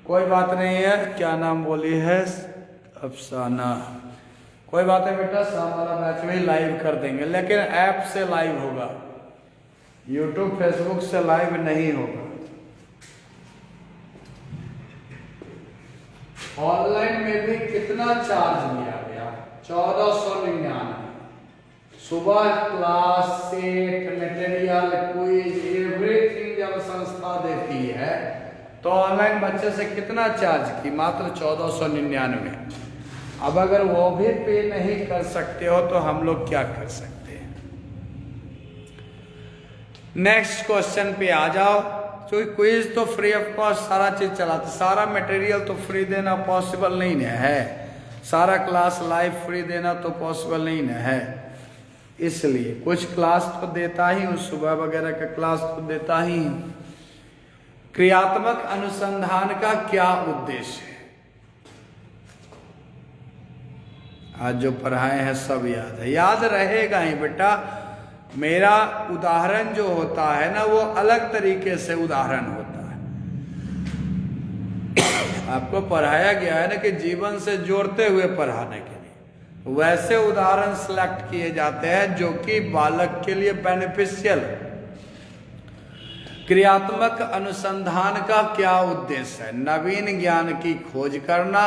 कोई बात नहीं है, क्या नाम बोली है? अफसाना। कोई बात है बेटा, शाम वाला बैच में लाइव कर देंगे, लेकिन ऐप से लाइव होगा, यूट्यूब फेसबुक से लाइव नहीं होगा। ऑनलाइन में भी कितना चार्ज लिया गया? 1499। सुबह class, set, material, quiz, everything जब संस्था देती है तो ऑनलाइन बच्चे से कितना चार्ज की? मात्र 1499। अब अगर वो भी पे नहीं कर सकते हो तो हम लोग क्या कर सकते हैं? नेक्स्ट क्वेश्चन पे आ जाओ। तो क्विज तो फ्री ऑफ कॉस्ट सारा चीज चलाते, सारा मटेरियल तो फ्री देना पॉसिबल नहीं है, सारा क्लास लाइव फ्री देना तो पॉसिबल नहीं है। इसलिए कुछ क्लास तो देता ही हूँ, सुबह वगैरह का क्लास तो देता ही हूँ। क्रियात्मक अनुसंधान का क्या उद्देश्य है? आज जो पढ़ाए हैं सब याद है, याद रहेगा ही बेटा। मेरा उदाहरण जो होता है ना, वो अलग तरीके से उदाहरण होता है। आपको पढ़ाया गया है ना कि जीवन से जोड़ते हुए पढ़ाने के लिए, वैसे उदाहरण सिलेक्ट किए जाते हैं जो कि बालक के लिए बेनिफिशियल। क्रियात्मक अनुसंधान का क्या उद्देश्य है? नवीन ज्ञान की खोज करना,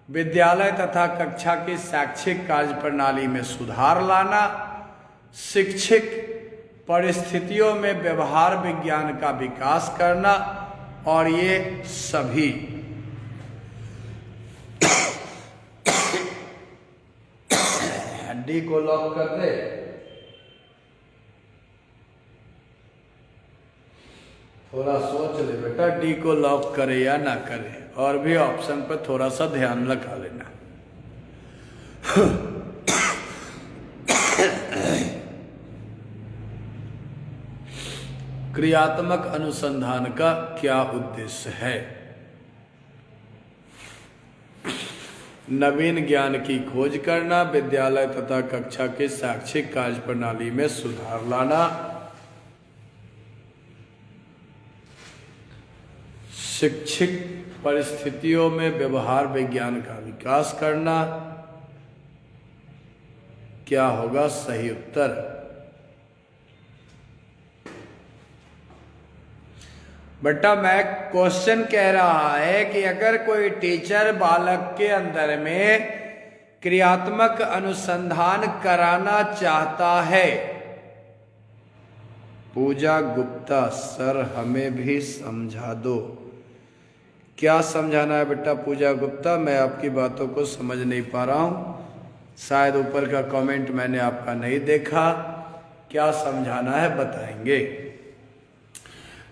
विद्यालय तथा कक्षा की शैक्षिक कार्य प्रणाली में सुधार लाना, शिक्षित परिस्थितियों में व्यवहार विज्ञान का विकास करना, और ये सभी डी को लॉक कर दे। थोड़ा सोच ले बेटा, डी को लॉक करे या ना करे, और भी ऑप्शन पर थोड़ा सा ध्यान लगा लेना। क्रियात्मक अनुसंधान का क्या उद्देश्य है? नवीन ज्ञान की खोज करना, विद्यालय तथा कक्षा के शैक्षिक कार्य प्रणाली में सुधार लाना, शिक्षित परिस्थितियों में व्यवहार विज्ञान का विकास करना। क्या होगा सही उत्तर? बेटा मैं क्वेश्चन कह रहा है कि अगर कोई टीचर बालक के अंदर में क्रियात्मक अनुसंधान कराना चाहता है। पूजा गुप्ता सर हमें भी समझा दो। क्या समझाना है बेटा पूजा गुप्ता? मैं आपकी बातों को समझ नहीं पा रहा हूं, शायद ऊपर का कमेंट मैंने आपका नहीं देखा। क्या समझाना है बताएंगे।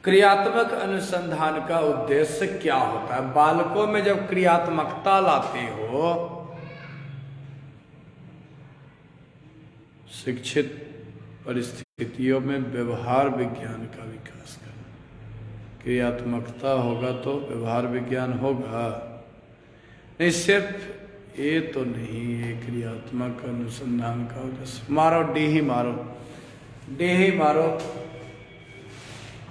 क्रियात्मक अनुसंधान का उद्देश्य क्या होता है? बालकों में जब क्रियात्मकता लाते हो, शिक्षित परिस्थितियों में व्यवहार विज्ञान का विकास करना। क्रियात्मकता होगा तो व्यवहार विज्ञान होगा। नहीं, सिर्फ ये तो नहीं है क्रियात्मक अनुसंधान का उद्देश्य। मारो डी ही मारो, डी ही मारो।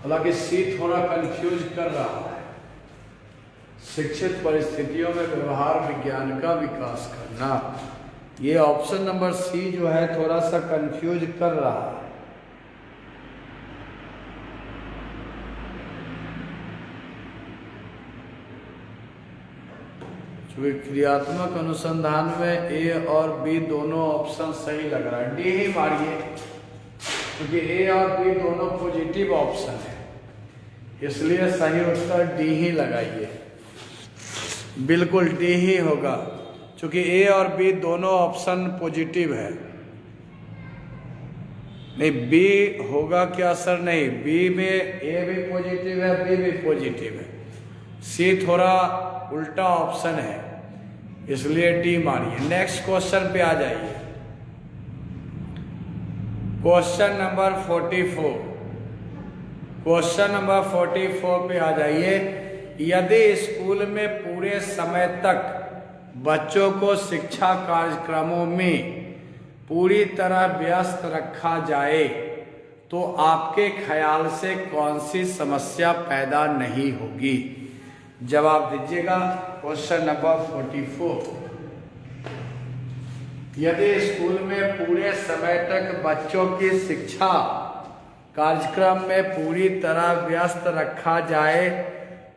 हालांकि सी थोड़ा कंफ्यूज कर रहा है। शिक्षित परिस्थितियों में व्यवहार विज्ञान का विकास करना, ये ऑप्शन नंबर सी जो है थोड़ा सा कंफ्यूज कर रहा है। क्योंकि क्रियात्मक अनुसंधान में ए और बी दोनों ऑप्शन सही लग रहा है। डी ही मारिए, क्योंकि ए और बी दोनों पॉजिटिव ऑप्शन है, इसलिए सही उत्तर डी ही लगाइए। बिल्कुल डी ही होगा, क्योंकि ए और बी दोनों ऑप्शन पॉजिटिव है। नहीं, बी होगा क्या सर? नहीं, बी में ए भी पॉजिटिव है, बी भी पॉजिटिव है। सी थोड़ा उल्टा ऑप्शन है, इसलिए डी मानिए। नेक्स्ट क्वेश्चन पे आ जाइए। Question number 44। क्वेश्चन नंबर 44 पे आ जाइए। यदि स्कूल में पूरे समय तक बच्चों को शिक्षा कार्यक्रमों में पूरी तरह व्यस्त रखा जाए तो आपके ख्याल से कौन सी समस्या पैदा नहीं होगी? जवाब दीजिएगा। Question number 44। यदि स्कूल में पूरे समय तक बच्चों की शिक्षा कार्यक्रम में पूरी तरह व्यस्त रखा जाए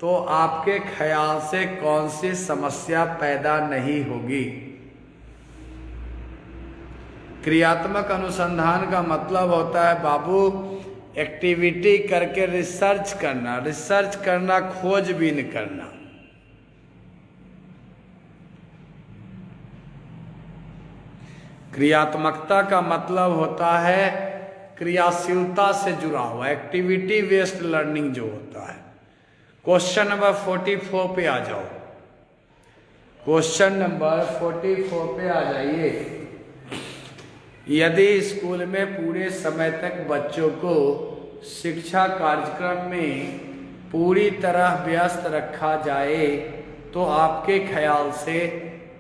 तो आपके ख्याल से कौन सी समस्या पैदा नहीं होगी? क्रियात्मक अनुसंधान का मतलब होता है बाबू एक्टिविटी करके रिसर्च करना, रिसर्च करना, खोजबीन करना। क्रियात्मकता का मतलब होता है क्रियाशीलता से जुड़ा हुआ, एक्टिविटी बेस्ड लर्निंग जो होता है। क्वेश्चन नंबर 44 पे आ जाओ। क्वेश्चन नंबर 44 पे आ जाइए। यदि स्कूल में पूरे समय तक बच्चों को शिक्षा कार्यक्रम में पूरी तरह व्यस्त रखा जाए तो आपके ख्याल से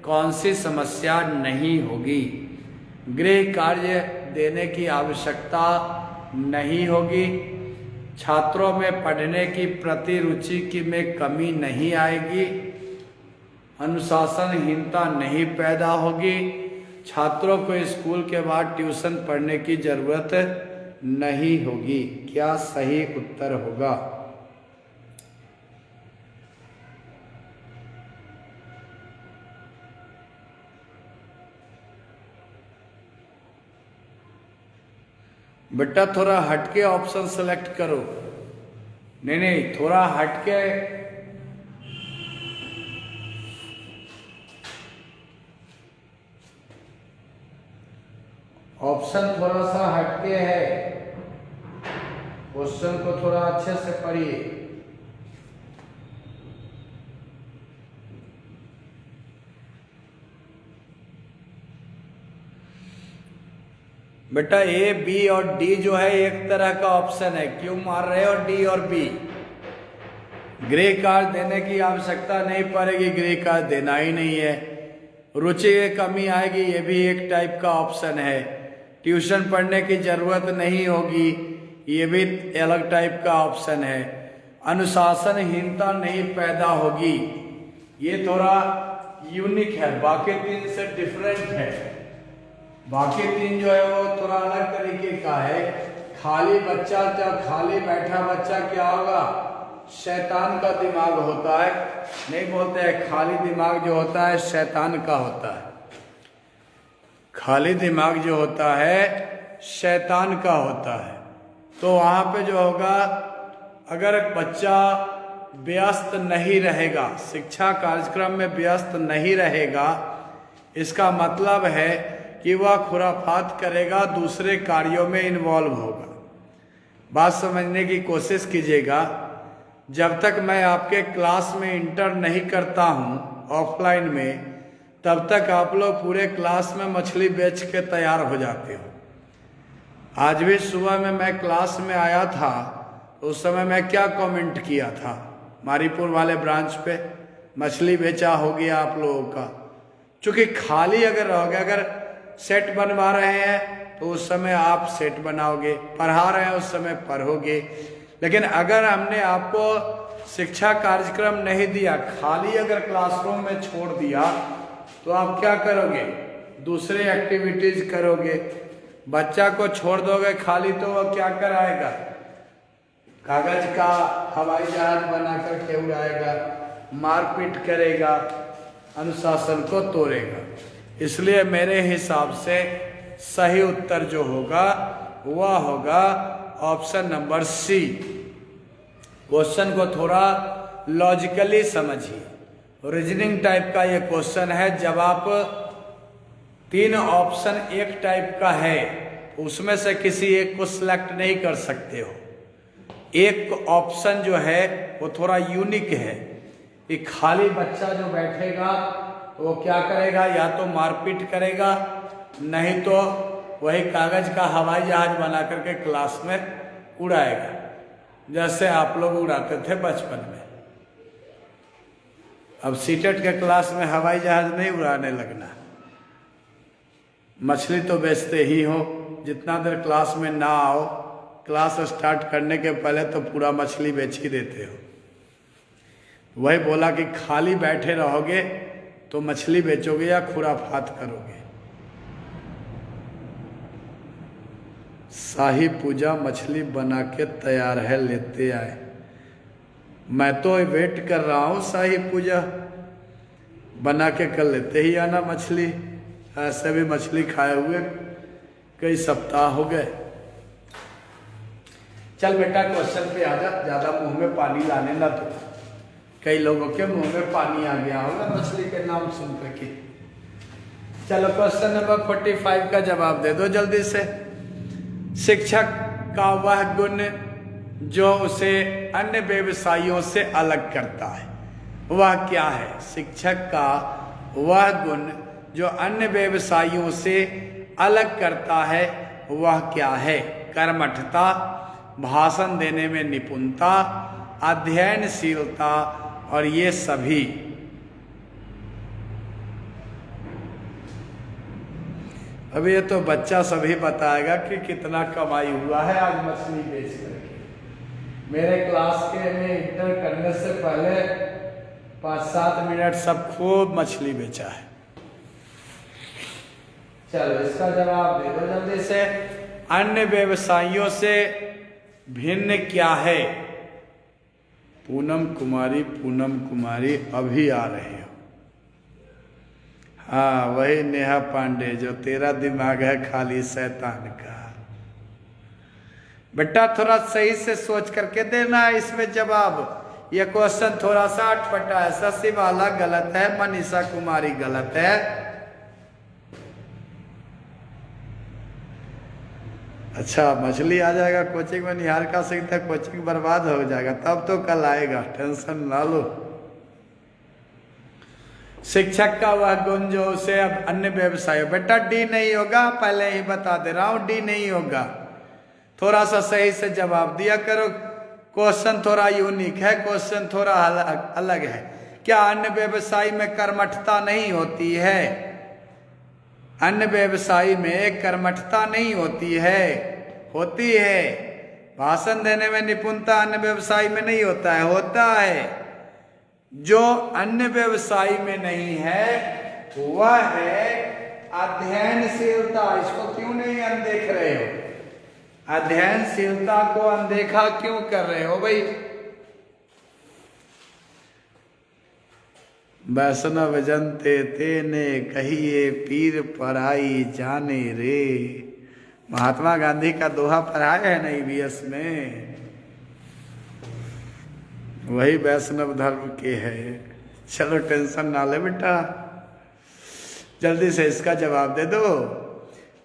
कौन सी समस्या नहीं होगी? गृह कार्य देने की आवश्यकता नहीं होगी, छात्रों में पढ़ने की प्रति रुचि की में कमी नहीं आएगी, अनुशासनहीनता नहीं पैदा होगी, छात्रों को स्कूल के बाद ट्यूशन पढ़ने की जरूरत नहीं होगी। क्या सही उत्तर होगा? बेटा थोड़ा हटके ऑप्शन सेलेक्ट करो। नहीं, थोड़ा हटके। ऑप्शन थोड़ा सा हटके है। क्वेश्चन को थोड़ा अच्छे से पढ़िए। बेटा ए, बी और डी जो है एक तरह का ऑप्शन है, क्यों मार रहे हो डी और बी? ग्रे कार्ड देने की आवश्यकता नहीं पड़ेगी, ग्रे कार्ड देना ही नहीं है। रुचि की कमी आएगी, ये भी एक टाइप का ऑप्शन है। ट्यूशन पढ़ने की जरूरत नहीं होगी, ये भी अलग टाइप का ऑप्शन है। अनुशासनहीनता नहीं पैदा होगी, ये थोड़ा यूनिक है, बाकी तीन से डिफरेंट है। बाकी तीन जो है वो थोड़ा अलग तरीके का है। खाली बच्चा, जब खाली बैठा बच्चा क्या होगा? शैतान का दिमाग होता है, नहीं बोलते हैं खाली दिमाग जो होता है शैतान का होता है। खाली दिमाग जो होता है शैतान का होता है। तो वहाँ पे जो होगा, अगर बच्चा व्यस्त नहीं रहेगा, शिक्षा कार्यक्रम में व्यस्त नहीं रहेगा, इसका मतलब है कि वह खुराफात करेगा, दूसरे कार्यों में इन्वॉल्व होगा। बात समझने की कोशिश कीजिएगा। जब तक मैं आपके क्लास में इंटर नहीं करता हूँ ऑफलाइन में, तब तक आप लोग पूरे क्लास में मछली बेच के तैयार हो जाते हो। आज भी सुबह में मैं क्लास में आया था, उस समय मैं क्या कमेंट किया था? मारीपुर वाले ब्रांच पे मछली बेचा हो गया आप लोगों का। चूंकि खाली अगर रहोगे, अगर सेट बनवा रहे हैं तो उस समय आप सेट बनाओगे, पढ़ा रहे हैं उस समय पढ़ोगे। लेकिन अगर हमने आपको शिक्षा कार्यक्रम नहीं दिया, खाली अगर क्लासरूम में छोड़ दिया, तो आप क्या करोगे? दूसरे एक्टिविटीज करोगे। बच्चा को छोड़ दोगे खाली तो वह क्या कराएगा? कागज का हवाई जहाज बना करके उड़ाएगा, मारपीट करेगा, अनुशासन को तोड़ेगा। इसलिए मेरे हिसाब से सही उत्तर जो होगा वह होगा ऑप्शन नंबर सी। क्वेश्चन को थोड़ा लॉजिकली समझिए, रीजनिंग टाइप का ये क्वेश्चन है। जब आप तीन ऑप्शन एक टाइप का है, उसमें से किसी एक को सिलेक्ट नहीं कर सकते हो। एक ऑप्शन जो है वो थोड़ा यूनिक है कि खाली बच्चा जो बैठेगा तो वो क्या करेगा? या तो मारपीट करेगा, नहीं तो वही कागज का हवाई जहाज बना करके क्लास में उड़ाएगा, जैसे आप लोग उड़ाते थे बचपन में। अब सीटेट के क्लास में हवाई जहाज नहीं उड़ाने लगना। मछली तो बेचते ही हो, जितना देर क्लास में ना आओ, क्लास स्टार्ट करने के पहले तो पूरा मछली बेच ही देते हो। वही बोला कि खाली बैठे रहोगे तो मछली बेचोगे या खुराफात करोगे। शाही पूजा मछली बना के तैयार है, लेते आए। मैं तो वेट कर रहा हूँ, शाही पूजा बना के कर लेते ही आना मछली। ऐसे भी मछली खाए हुए कई सप्ताह हो गए। चल बेटा क्वेश्चन पे आ जा, ज्यादा मुंह में पानी लाने ना तो। कई लोगों के मुंह में पानी आ गया होगा मछली के नाम सुन करके। चलो क्वेश्चन नंबर 45 का जवाब दे दो जल्दी से। शिक्षक का वह गुण जो उसे अन्य व्यवसायियों से अलग करता है, वह क्या है? शिक्षक का वह गुण जो अन्य व्यवसायियों से अलग करता है वह क्या है? कर्मठता, भाषण देने में निपुणता, अध्ययनशीलता और ये सभी। अब ये तो बच्चा सभी बताएगा कि कितना कमाई हुआ है आज मछली बेच करके। मेरे क्लास के में इंटर करने से पहले 5-7 मिनट सब खूब मछली बेचा है। चलो इसका जवाब दे दो जल्दी से। अन्य व्यवसायियों से भिन्न क्या है? पूनम कुमारी अभी आ रहे हो। हाँ वही नेहा पांडे, जो तेरा दिमाग है खाली शैतान का। बेटा थोड़ा सही से सोच करके देना है इसमें जवाब। यह क्वेश्चन थोड़ा सा अटपटा है। शशि वाला गलत है, मनीषा कुमारी गलत है। अच्छा, मछली आ जाएगा कोचिंग में, निहार का सीखता कोचिंग बर्बाद हो जाएगा, तब तो कल आएगा, टेंशन ना लो। शिक्षक का वह गुण जो उसे अब अन्य व्यवसाय, बेटा डी नहीं होगा, पहले ही बता दे रहा हूं, डी नहीं होगा। थोड़ा सा सही से जवाब दिया करो, क्वेश्चन थोड़ा यूनिक है, क्वेश्चन थोड़ा अलग है। क्या अन्य व्यवसाय में कर्मठता नहीं होती है? अन्य व्यवसाय में कर्मठता नहीं होती है, होती है। भाषण देने में निपुणता अन्य व्यवसाय में नहीं होता है, होता है। जो अन्य व्यवसाय में नहीं है वह है अध्ययनशीलता। इसको क्यों नहीं अनदेख रहे हो? अध्ययनशीलता को अनदेखा क्यों कर रहे हो भाई? वैष्णव जनते तेने कहिए पीर पराई जाने रे। महात्मा गांधी का दोहा पढ़ाया है ना ईवीएस में, वही वैष्णव धर्म के है। चलो टेंशन ना ले बेटा, जल्दी से इसका जवाब दे दो।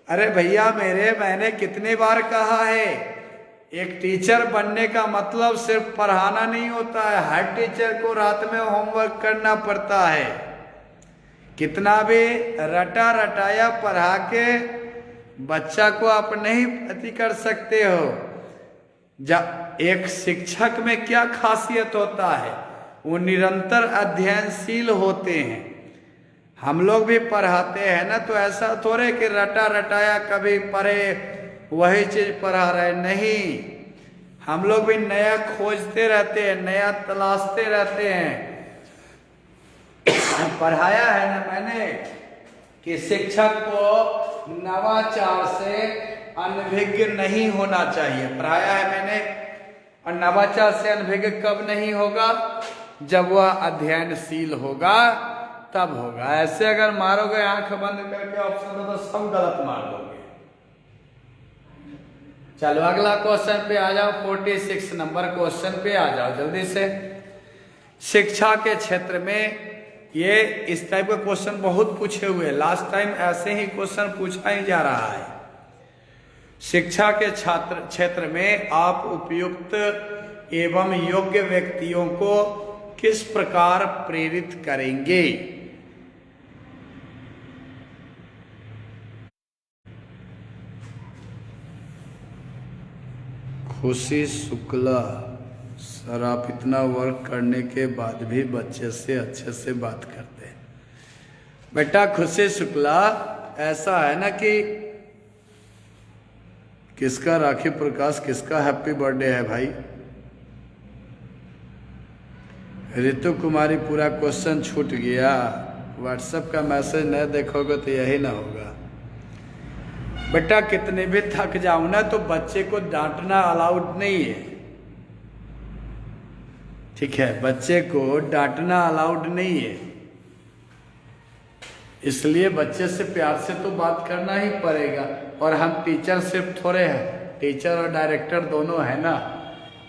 अरे भैया मेरे, मैंने कितनी बार कहा है, एक टीचर बनने का मतलब सिर्फ पढ़ाना नहीं होता है। हर टीचर को रात में होमवर्क करना पड़ता है। कितना भी रटा रटाया पढ़ा के बच्चा को आप नहीं अति कर सकते हो। एक शिक्षक में क्या खासियत होता है? वो निरंतर अध्ययनशील होते हैं। हम लोग भी पढ़ाते हैं ना, तो ऐसा थोड़े कि रटा रटाया कभी पढ़े वही चीज पढ़ा रहे, नहीं। हम लोग भी नया खोजते रहते हैं, नया तलाशते रहते हैं। पढ़ाया है ना मैंने कि शिक्षक को नवाचार से अनभिज्ञ नहीं होना चाहिए, पढ़ाया है मैंने। और नवाचार से अनभिज्ञ कब नहीं होगा? जब वह अध्ययनशील होगा, तब होगा। ऐसे अगर मारोगे आंख बंद करके ऑप्शन तो सब गलत मार दोगे। चलो अगला क्वेश्चन पे आ जाओ, 46 नंबर क्वेश्चन पे आ जाओ जल्दी से। शिक्षा के क्षेत्र में ये इस टाइप का क्वेश्चन बहुत पूछे हुए, लास्ट टाइम ऐसे ही क्वेश्चन पूछा ही जा रहा है। शिक्षा के छात्र क्षेत्र में आप उपयुक्त एवं योग्य व्यक्तियों को किस प्रकार प्रेरित करेंगे? खुशी शुक्ला, सर आप इतना वर्क करने के बाद भी बच्चे से अच्छे से बात करते हैं। बेटा खुशी शुक्ला, ऐसा है ना कि किसका राखी प्रकाश, किसका हैप्पी बर्थडे है भाई? ऋतु कुमारी, पूरा क्वेश्चन छूट गया। व्हाट्सएप का मैसेज नहीं देखोगे तो यही ना होगा। बेटा कितने भी थक जाओ ना, तो बच्चे को डांटना अलाउड नहीं है, ठीक है? बच्चे को डांटना अलाउड नहीं है, इसलिए बच्चे से प्यार से तो बात करना ही पड़ेगा। और हम टीचर सिर्फ थोड़े हैं, टीचर और डायरेक्टर दोनों है ना।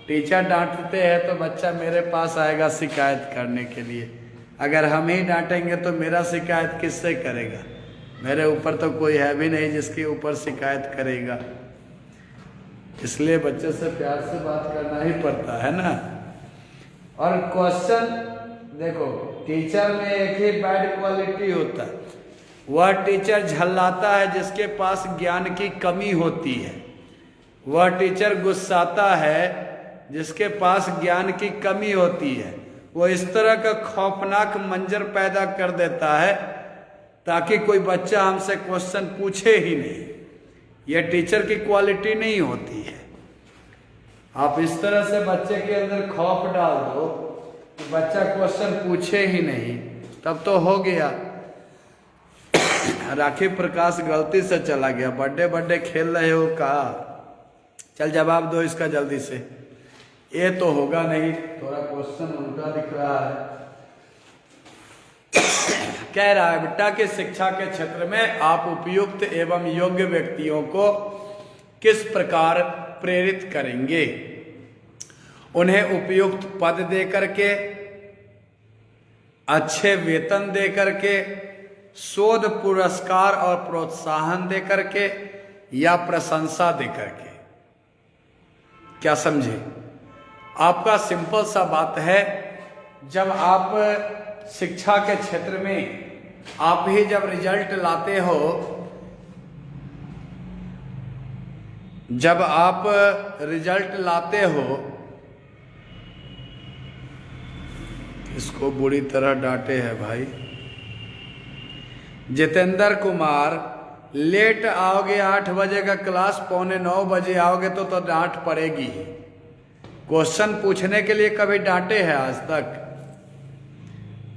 टीचर डांटते हैं तो बच्चा मेरे पास आएगा शिकायत करने के लिए। अगर हम ही डांटेंगे तो मेरा शिकायत किससे करेगा? मेरे ऊपर तो कोई है भी नहीं जिसके ऊपर शिकायत करेगा। इसलिए बच्चे से प्यार से बात करना ही पड़ता है ना। और क्वेश्चन देखो, टीचर में एक ही बैड क्वालिटी होता है, वह टीचर झल्लाता है जिसके पास ज्ञान की कमी होती है। वह टीचर गुस्साता है जिसके पास ज्ञान की कमी होती है। वो इस तरह का खौफनाक मंजर पैदा कर देता है ताकि कोई बच्चा हमसे क्वेश्चन पूछे ही नहीं। यह टीचर की क्वालिटी नहीं होती है। आप इस तरह से बच्चे के अंदर खौफ डाल दो कि बच्चा क्वेश्चन पूछे ही नहीं, तब तो हो गया। राखी प्रकाश गलती से चला गया। बर्थडे खेल रहे हो का? चल जवाब दो इसका जल्दी से। ये तो होगा नहीं, थोड़ा क्वेश्चन उल्टा दिख रहा है। कह रहा है बेटा कि शिक्षा के क्षेत्र में आप उपयुक्त एवं योग्य व्यक्तियों को किस प्रकार प्रेरित करेंगे? उन्हें उपयुक्त पद दे करके, अच्छे वेतन दे करके, शोध पुरस्कार और प्रोत्साहन दे करके, या प्रशंसा देकर के। क्या समझे? आपका सिंपल सा बात है, जब आप शिक्षा के क्षेत्र में आप ही जब रिजल्ट लाते हो, जब आप रिजल्ट लाते हो, इसको बुरी तरह डांटे है भाई। जितेंद्र कुमार, लेट आओगे, 8 बजे का क्लास, 8:45 बजे आओगे तो डांट पड़ेगी। क्वेश्चन पूछने के लिए कभी डांटे हैं आज तक?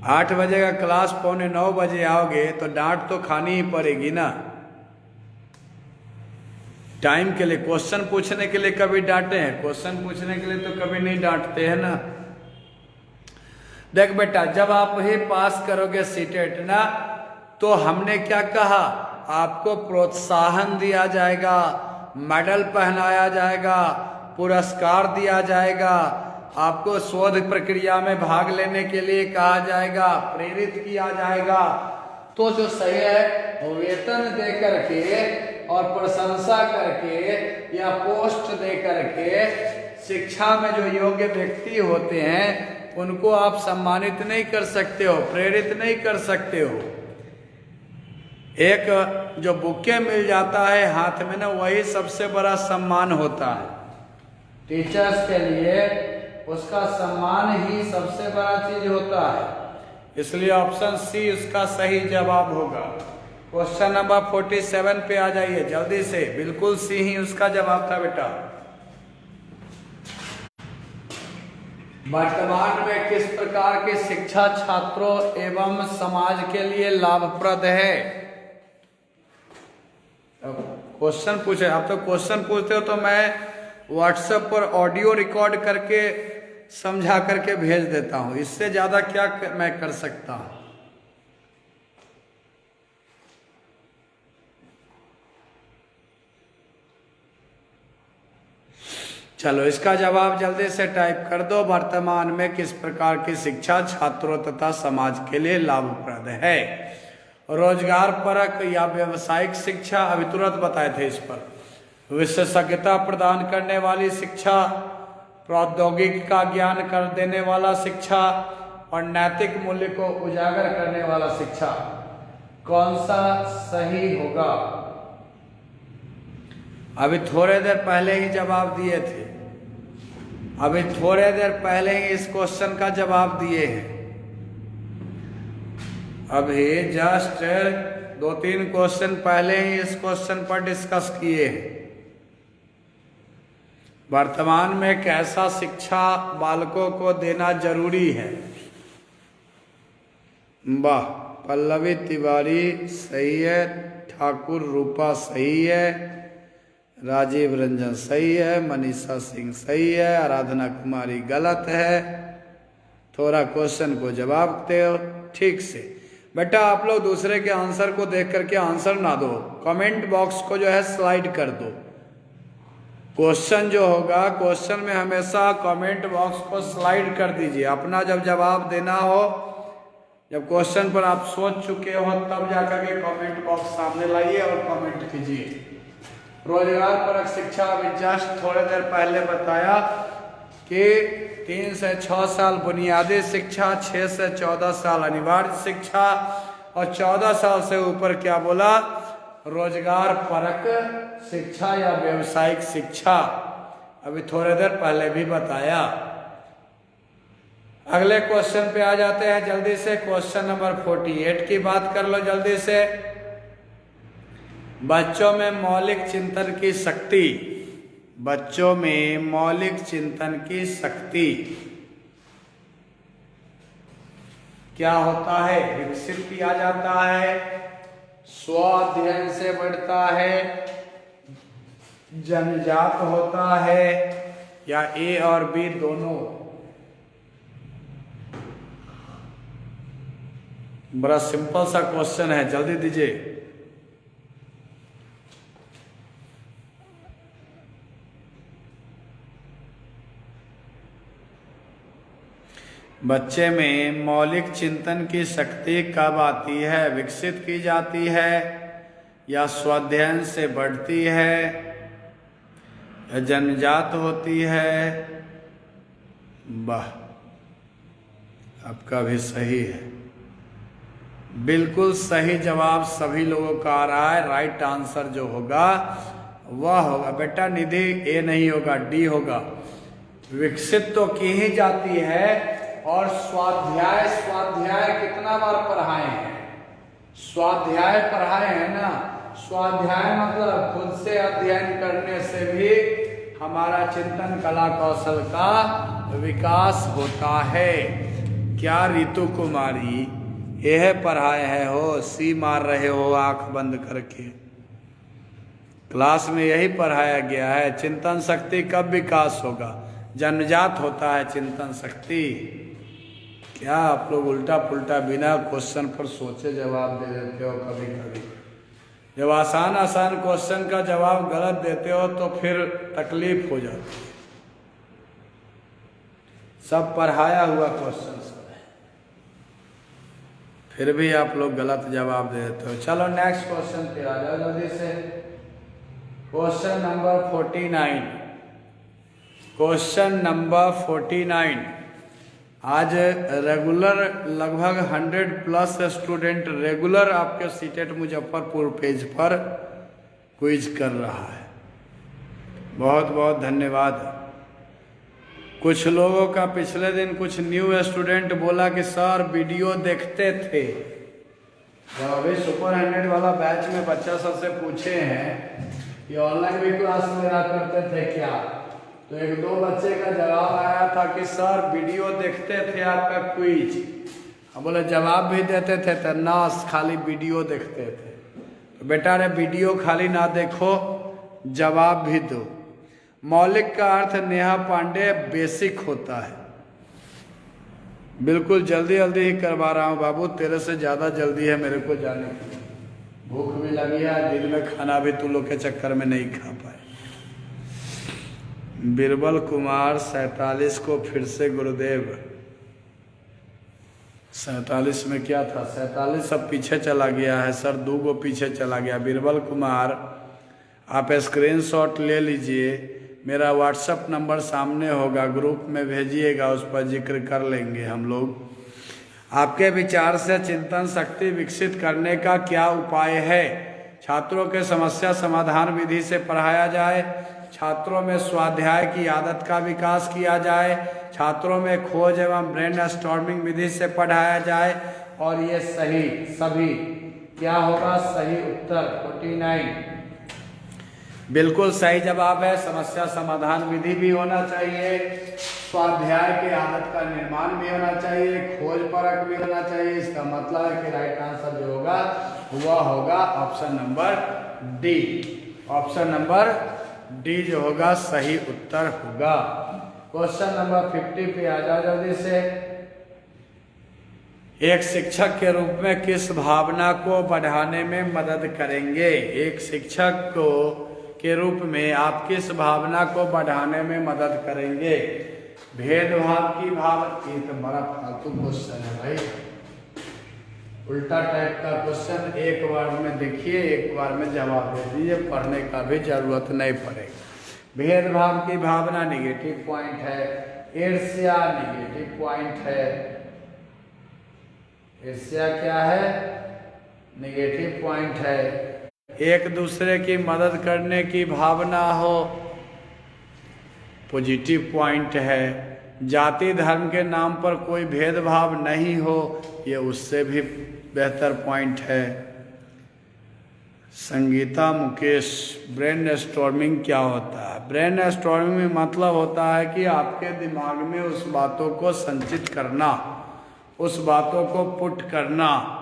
8 बजे का क्लास, 8:45 बजे आओगे तो डांट तो खानी ही पड़ेगी ना। टाइम के लिए क्वेश्चन पूछने के लिए कभी डांटे हैं? क्वेश्चन पूछने के लिए तो कभी नहीं डांटते हैं ना। देख बेटा, जब आप ही पास करोगे सीटेट ना, तो हमने क्या कहा, आपको प्रोत्साहन दिया जाएगा, मेडल पहनाया जाएगा, पुरस्कार दिया जाएगा, आपको शोध प्रक्रिया में भाग लेने के लिए कहा जाएगा, प्रेरित किया जाएगा। तो जो सही है, वेतन दे करके और प्रशंसा करके या पोस्ट दे करके शिक्षा में जो योग्य व्यक्ति होते हैं उनको आप सम्मानित नहीं कर सकते हो, प्रेरित नहीं कर सकते हो। एक जो बुके मिल जाता है हाथ में ना, वही सबसे बड़ा सम्मान होता है। टीचर्स के लिए उसका सम्मान ही सबसे बड़ा चीज होता है। इसलिए ऑप्शन सी उसका सही जवाब होगा। क्वेश्चन नंबर 47 पे आ जाइए जल्दी से। बिल्कुल सी ही उसका जवाब था बेटा। वर्तमान में किस प्रकार की शिक्षा छात्रों एवं समाज के लिए लाभप्रद है? क्वेश्चन पूछे, आप तो क्वेश्चन पूछते हो तो मैं व्हाट्सएप पर ऑडियो रिकॉर्ड करके समझा करके भेज देता हूं। इससे ज्यादा क्या मैं कर सकता हूं? चलो इसका जवाब जल्दी से टाइप कर दो। वर्तमान में किस प्रकार की शिक्षा छात्रों तथा समाज के लिए लाभप्रद है? रोजगार परक या व्यवसायिक शिक्षा, अभी तुरंत बताए थे इस पर। विशेषज्ञता प्रदान करने वाली शिक्षा, प्रौद्योगिकी का ज्ञान कर देने वाला शिक्षा और नैतिक मूल्य को उजागर करने वाला शिक्षा, कौन सा सही होगा? अभी थोड़े देर पहले ही जवाब दिए थे, अभी थोड़े देर पहले ही इस क्वेश्चन का जवाब दिए हैं। अभी जस्ट 2-3 क्वेश्चन पहले ही इस क्वेश्चन पर डिस्कस किए हैं। वर्तमान में कैसा शिक्षा बालकों को देना जरूरी है? वाह, पल्लवी तिवारी सही है, ठाकुर रूपा सही है, राजीव रंजन सही है, मनीषा सिंह सही है, आराधना कुमारी गलत है। थोड़ा क्वेश्चन को जवाब दो ठीक से। बेटा आप लोग दूसरे के आंसर को देख करके आंसर ना दो, कमेंट बॉक्स को जो है स्लाइड कर दो। क्वेश्चन जो होगा, क्वेश्चन में हमेशा कमेंट बॉक्स को स्लाइड कर दीजिए। अपना जब जवाब देना हो, जब क्वेश्चन पर आप सोच चुके हो, तब जाकर के कमेंट बॉक्स सामने लाइए और कमेंट कीजिए। रोजगार परक शिक्षा अभी जस्ट थोड़ी देर पहले बताया कि 3 से 6 साल बुनियादी शिक्षा, 6 से 14 साल अनिवार्य शिक्षा और 14 साल से ऊपर क्या बोला, रोजगार परक शिक्षा या व्यवसायिक शिक्षा। अभी थोड़ी देर पहले भी बताया। अगले क्वेश्चन पे आ जाते हैं जल्दी से। क्वेश्चन नंबर 48 की बात कर लो जल्दी से। बच्चों में मौलिक चिंतन की शक्ति, बच्चों में मौलिक चिंतन की शक्ति क्या होता है? विकसित किया जाता है, स्व अध्ययन से बढ़ता है, जन्मजात होता है या ए और बी दोनों? बड़ा सिंपल सा क्वेश्चन है, जल्दी दीजिए। बच्चे में मौलिक चिंतन की शक्ति कब आती है, विकसित की जाती है या स्वाध्याय से बढ़ती है या जन्मजात होती है? वाह, आपका भी सही है, बिल्कुल सही जवाब सभी लोगों का आ रहा है। राइट आंसर जो होगा वह होगा बेटा निधि, ए नहीं होगा, डी होगा। विकसित तो की ही जाती है। और स्वाध्याय, स्वाध्याय कितना बार पढ़ाए हैं? स्वाध्याय पढ़ाए हैं ना। स्वाध्याय मतलब खुद से अध्ययन करने से भी हमारा चिंतन कला कौशल का विकास होता है। क्या रितु कुमारी यह पढ़ाए है हो? सी मार रहे हो आंख बंद करके। क्लास में यही पढ़ाया गया है। चिंतन शक्ति कब विकास होगा? जन्मजात होता है चिंतन शक्ति। क्या आप लोग उल्टा पुल्टा बिना क्वेश्चन पर सोचे जवाब दे देते हो? कभी कभी जब आसान आसान क्वेश्चन का जवाब गलत देते हो तो फिर तकलीफ हो जाती है। सब पढ़ाया हुआ क्वेश्चन सब है, फिर भी आप लोग गलत जवाब दे देते हो। चलो नेक्स्ट क्वेश्चन पे आ जाओ जल्दी से। Question number 49। Question number 49। आज रेगुलर लगभग 100+ स्टूडेंट रेगुलर आपके सीटेट मुजफ्फरपुर पेज पर क्विज कर रहा है। बहुत बहुत धन्यवाद। कुछ लोगों का पिछले दिन कुछ न्यू स्टूडेंट बोला कि सर वीडियो देखते थे। जब अभी सुपर 100 वाला बैच में बच्चा सबसे पूछे हैं कि ऑनलाइन भी क्लास मेरा करते थे क्या, तो 1-2 बच्चे का जवाब आया था कि सर वीडियो देखते थे आपका क्विज। हम बोले जवाब भी देते थे तो ना, खाली वीडियो देखते थे। तो बेटा रे वीडियो खाली ना देखो, जवाब भी दो। मौलिक का अर्थ नेहा पांडे बेसिक होता है। बिल्कुल जल्दी जल्दी ही करवा रहा हूँ बाबू, तेरे से ज़्यादा जल्दी है मेरे को जाने की। भूख भी लगी है, दिन में खाना भी तू लोग के चक्कर में नहीं खा पाए। बिरबल कुमार 47 को फिर से गुरुदेव। 47 में क्या था? 47 सब पीछे चला गया है सर, 2 गो पीछे चला गया। बिरबल कुमार आप स्क्रीनशॉट ले लीजिए, मेरा व्हाट्सअप नंबर सामने होगा, ग्रुप में भेजिएगा, उस पर जिक्र कर लेंगे हम लोग। आपके विचार से चिंतन शक्ति विकसित करने का क्या उपाय है? छात्रों के समस्या समाधान विधि से पढ़ाया जाए, छात्रों में स्वाध्याय की आदत का विकास किया जाए, छात्रों में खोज एवं ब्रेन स्टॉर्मिंग विधि से पढ़ाया जाए। और ये सही सभी क्या होगा? सही उत्तर 49 बिल्कुल सही जवाब है। समस्या समाधान विधि भी होना चाहिए, स्वाध्याय की आदत का निर्माण भी होना चाहिए, खोज परख भी होना चाहिए। इसका मतलब है कि राइट आंसर जो होगा वह होगा option number D. Option number D जो होगा सही उत्तर होगा। क्वेश्चन नंबर 50 पे आ जाओ जल्दी से। एक शिक्षक के रूप में किस भावना को बढ़ाने में मदद करेंगे? एक शिक्षक को के रूप में आप किस भावना को बढ़ाने में मदद करेंगे? भेदभाव की भावना। ये तो बड़ा फालतू क्वेश्चन है भाई, उल्टा टाइप का क्वेश्चन। एक बार में देखिए, एक बार में जवाब दे दीजिए, पढ़ने का भी जरूरत नहीं पड़ेगा। भेदभाव की भावना निगेटिव पॉइंट है, ईर्ष्या निगेटिव पॉइंट है। ईर्ष्या क्या है? निगेटिव पॉइंट है। एक दूसरे की मदद करने की भावना हो, पॉजिटिव पॉइंट है। जाति धर्म के नाम पर कोई भेदभाव नहीं हो, ये उससे भी बेहतर पॉइंट है। संगीता मुकेश, ब्रेन स्टॉर्मिंग क्या होता है? ब्रेन स्टॉर्मिंग में मतलब होता है कि आपके दिमाग में उस बातों को संचित करना, उस बातों को पुट करना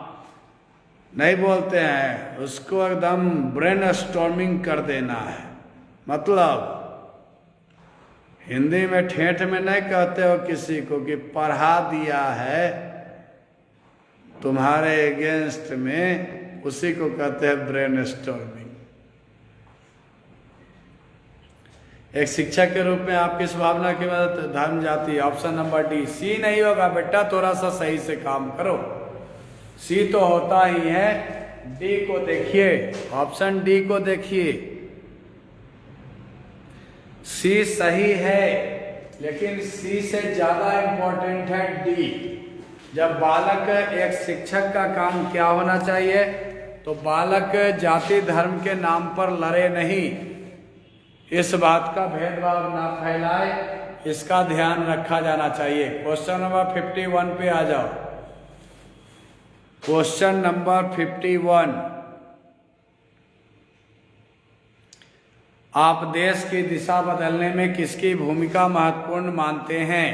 नहीं बोलते हैं, उसको एकदम ब्रेन स्टॉर्मिंग कर देना है। मतलब हिंदी में ठेठ में नहीं कहते हो किसी को कि पढ़ा दिया है तुम्हारे अगेंस्ट में, उसी को कहते हैं ब्रेन स्टॉर्मिंग। एक शिक्षक के रूप में आप किस भावना की मदद? धर्म जाति। Option number D. सी नहीं होगा बेटा, थोड़ा सा सही से काम करो। सी तो होता ही है, डी को देखिए, ऑप्शन डी को देखिए। सी सही है, लेकिन सी से ज्यादा इंपॉर्टेंट है डी। जब बालक, एक शिक्षक का काम क्या होना चाहिए, तो बालक जाति धर्म के नाम पर लड़े नहीं, इस बात का भेदभाव ना फैलाए, इसका ध्यान रखा जाना चाहिए। क्वेश्चन नंबर 51 पे आ जाओ। क्वेश्चन नंबर 51, आप देश की दिशा बदलने में किसकी भूमिका महत्वपूर्ण मानते हैं?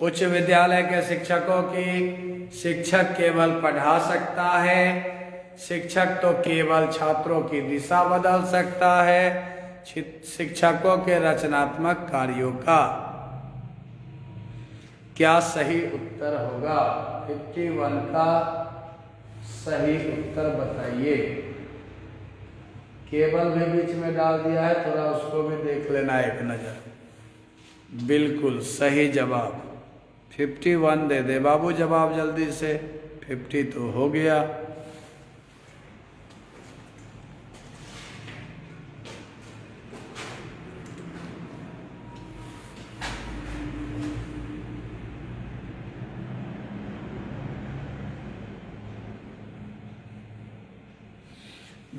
उच्च विद्यालय के शिक्षकों की। शिक्षक केवल पढ़ा सकता है, शिक्षक तो केवल छात्रों की दिशा बदल सकता है, शिक्षकों के रचनात्मक कार्यों का। क्या सही उत्तर होगा? 51 का सही उत्तर बताइए। केवल भी बीच में डाल दिया है, थोड़ा उसको भी देख लेना एक नजर। बिल्कुल सही जवाब 51 दे दे बाबू जवाब जल्दी से। 50 तो हो गया।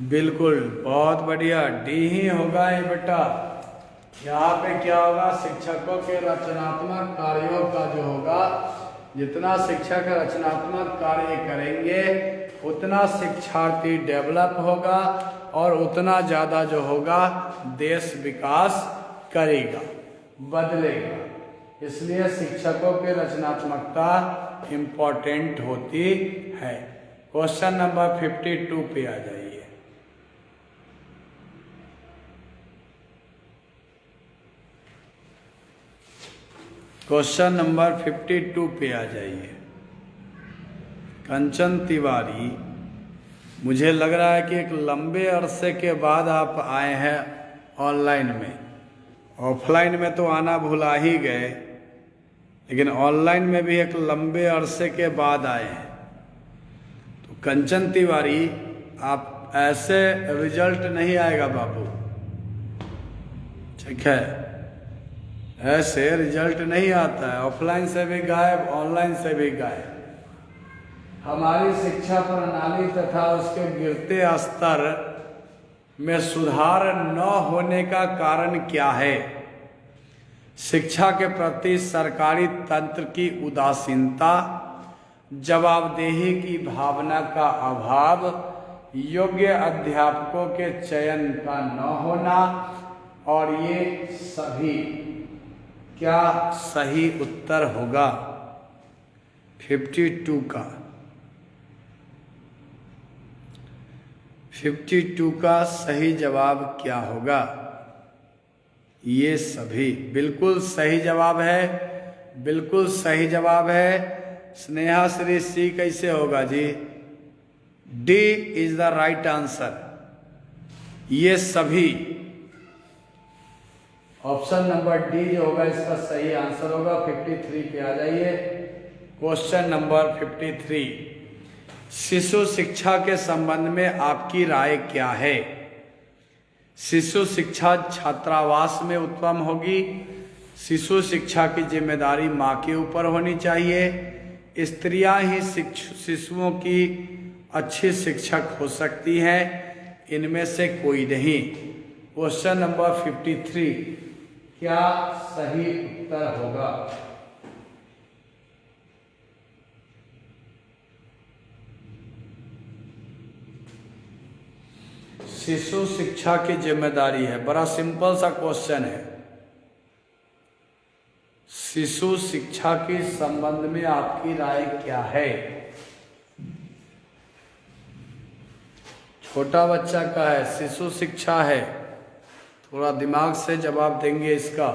बिल्कुल, बहुत बढ़िया, डी ही होगा ये बेटा। यहाँ पे क्या होगा, शिक्षकों के रचनात्मक कार्यों का जो होगा, जितना शिक्षक रचनात्मक कार्य करेंगे उतना शिक्षार्थी डेवलप होगा और उतना ज़्यादा जो होगा देश विकास करेगा, बदलेगा। इसलिए शिक्षकों की रचनात्मकता इम्पोर्टेंट होती है। क्वेश्चन नंबर 52 पे आ जाइए। क्वेश्चन नंबर 52 पे आ जाइए। कंचन तिवारी, मुझे लग रहा है कि एक लंबे अरसे के बाद आप आए हैं ऑनलाइन में। ऑफलाइन में तो आना भुला ही गए, लेकिन ऑनलाइन में भी एक लंबे अरसे के बाद आए हैं। तो कंचन तिवारी, आप ऐसे रिजल्ट नहीं आएगा बाबू, ठीक है? ऐसे रिजल्ट नहीं आता है। ऑफलाइन से भी गायब, ऑनलाइन से भी गायब। हमारी शिक्षा प्रणाली तथा उसके गिरते स्तर में सुधार न होने का कारण क्या है? शिक्षा के प्रति सरकारी तंत्र की उदासीनता, जवाबदेही की भावना का अभाव, योग्य अध्यापकों के चयन का न होना, और ये सभी क्या सही उत्तर होगा 52 का? 52 का सही जवाब क्या होगा? ये सभी बिल्कुल सही जवाब है, बिल्कुल सही जवाब है। स्नेहा श्री सी कैसे होगा जी? D is the right answer. ये सभी, ऑप्शन नंबर डी जो होगा इसका सही आंसर होगा। 53 पे आ जाइए। क्वेश्चन नंबर 53, शिशु शिक्षा के संबंध में आपकी राय क्या है? शिशु शिक्षा छात्रावास में उत्तम होगी, शिशु शिक्षा की जिम्मेदारी माँ के ऊपर होनी चाहिए, स्त्रियां ही शिशुओं की अच्छी शिक्षक हो सकती हैं, इनमें से कोई नहीं। क्वेश्चन नंबर 53 क्या सही उत्तर होगा? शिशु शिक्षा की जिम्मेदारी है। बड़ा सिंपल सा क्वेश्चन है। शिशु शिक्षा के संबंध में आपकी राय क्या है? छोटा बच्चा का है, शिशु शिक्षा है, थोड़ा दिमाग से जवाब देंगे इसका।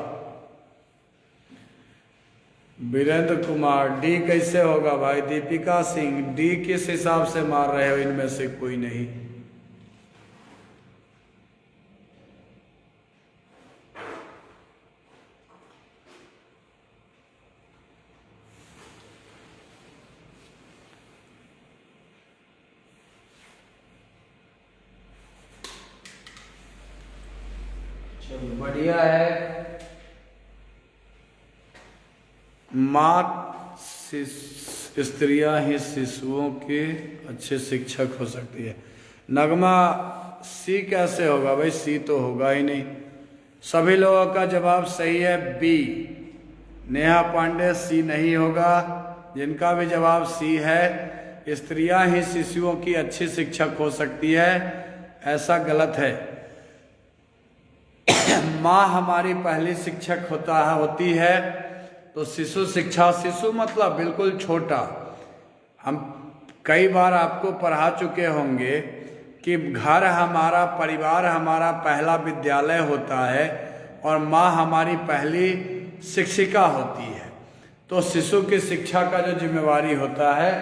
वीरेंद्र कुमार, डी कैसे होगा भाई? दीपिका सिंह, डी किस हिसाब से मार रहे हो? इनमें से कोई नहीं। चलो बढ़िया है। माँ स्त्रियां ही शिशुओं के अच्छे शिक्षक हो सकती है। नगमा सी कैसे होगा भाई, सी तो होगा ही नहीं। सभी लोगों का जवाब सही है बी। नेहा पांडे सी नहीं होगा। जिनका भी जवाब सी है, स्त्रियां ही शिशुओं की अच्छी शिक्षक हो सकती है, ऐसा गलत है। माँ हमारी पहली शिक्षक होती है। तो शिशु शिक्षा, शिशु मतलब बिल्कुल छोटा। हम कई बार आपको पढ़ा चुके होंगे कि घर हमारा, परिवार हमारा पहला विद्यालय होता है और माँ हमारी पहली शिक्षिका होती है। तो शिशु की शिक्षा का जो जिम्मेवारी होता है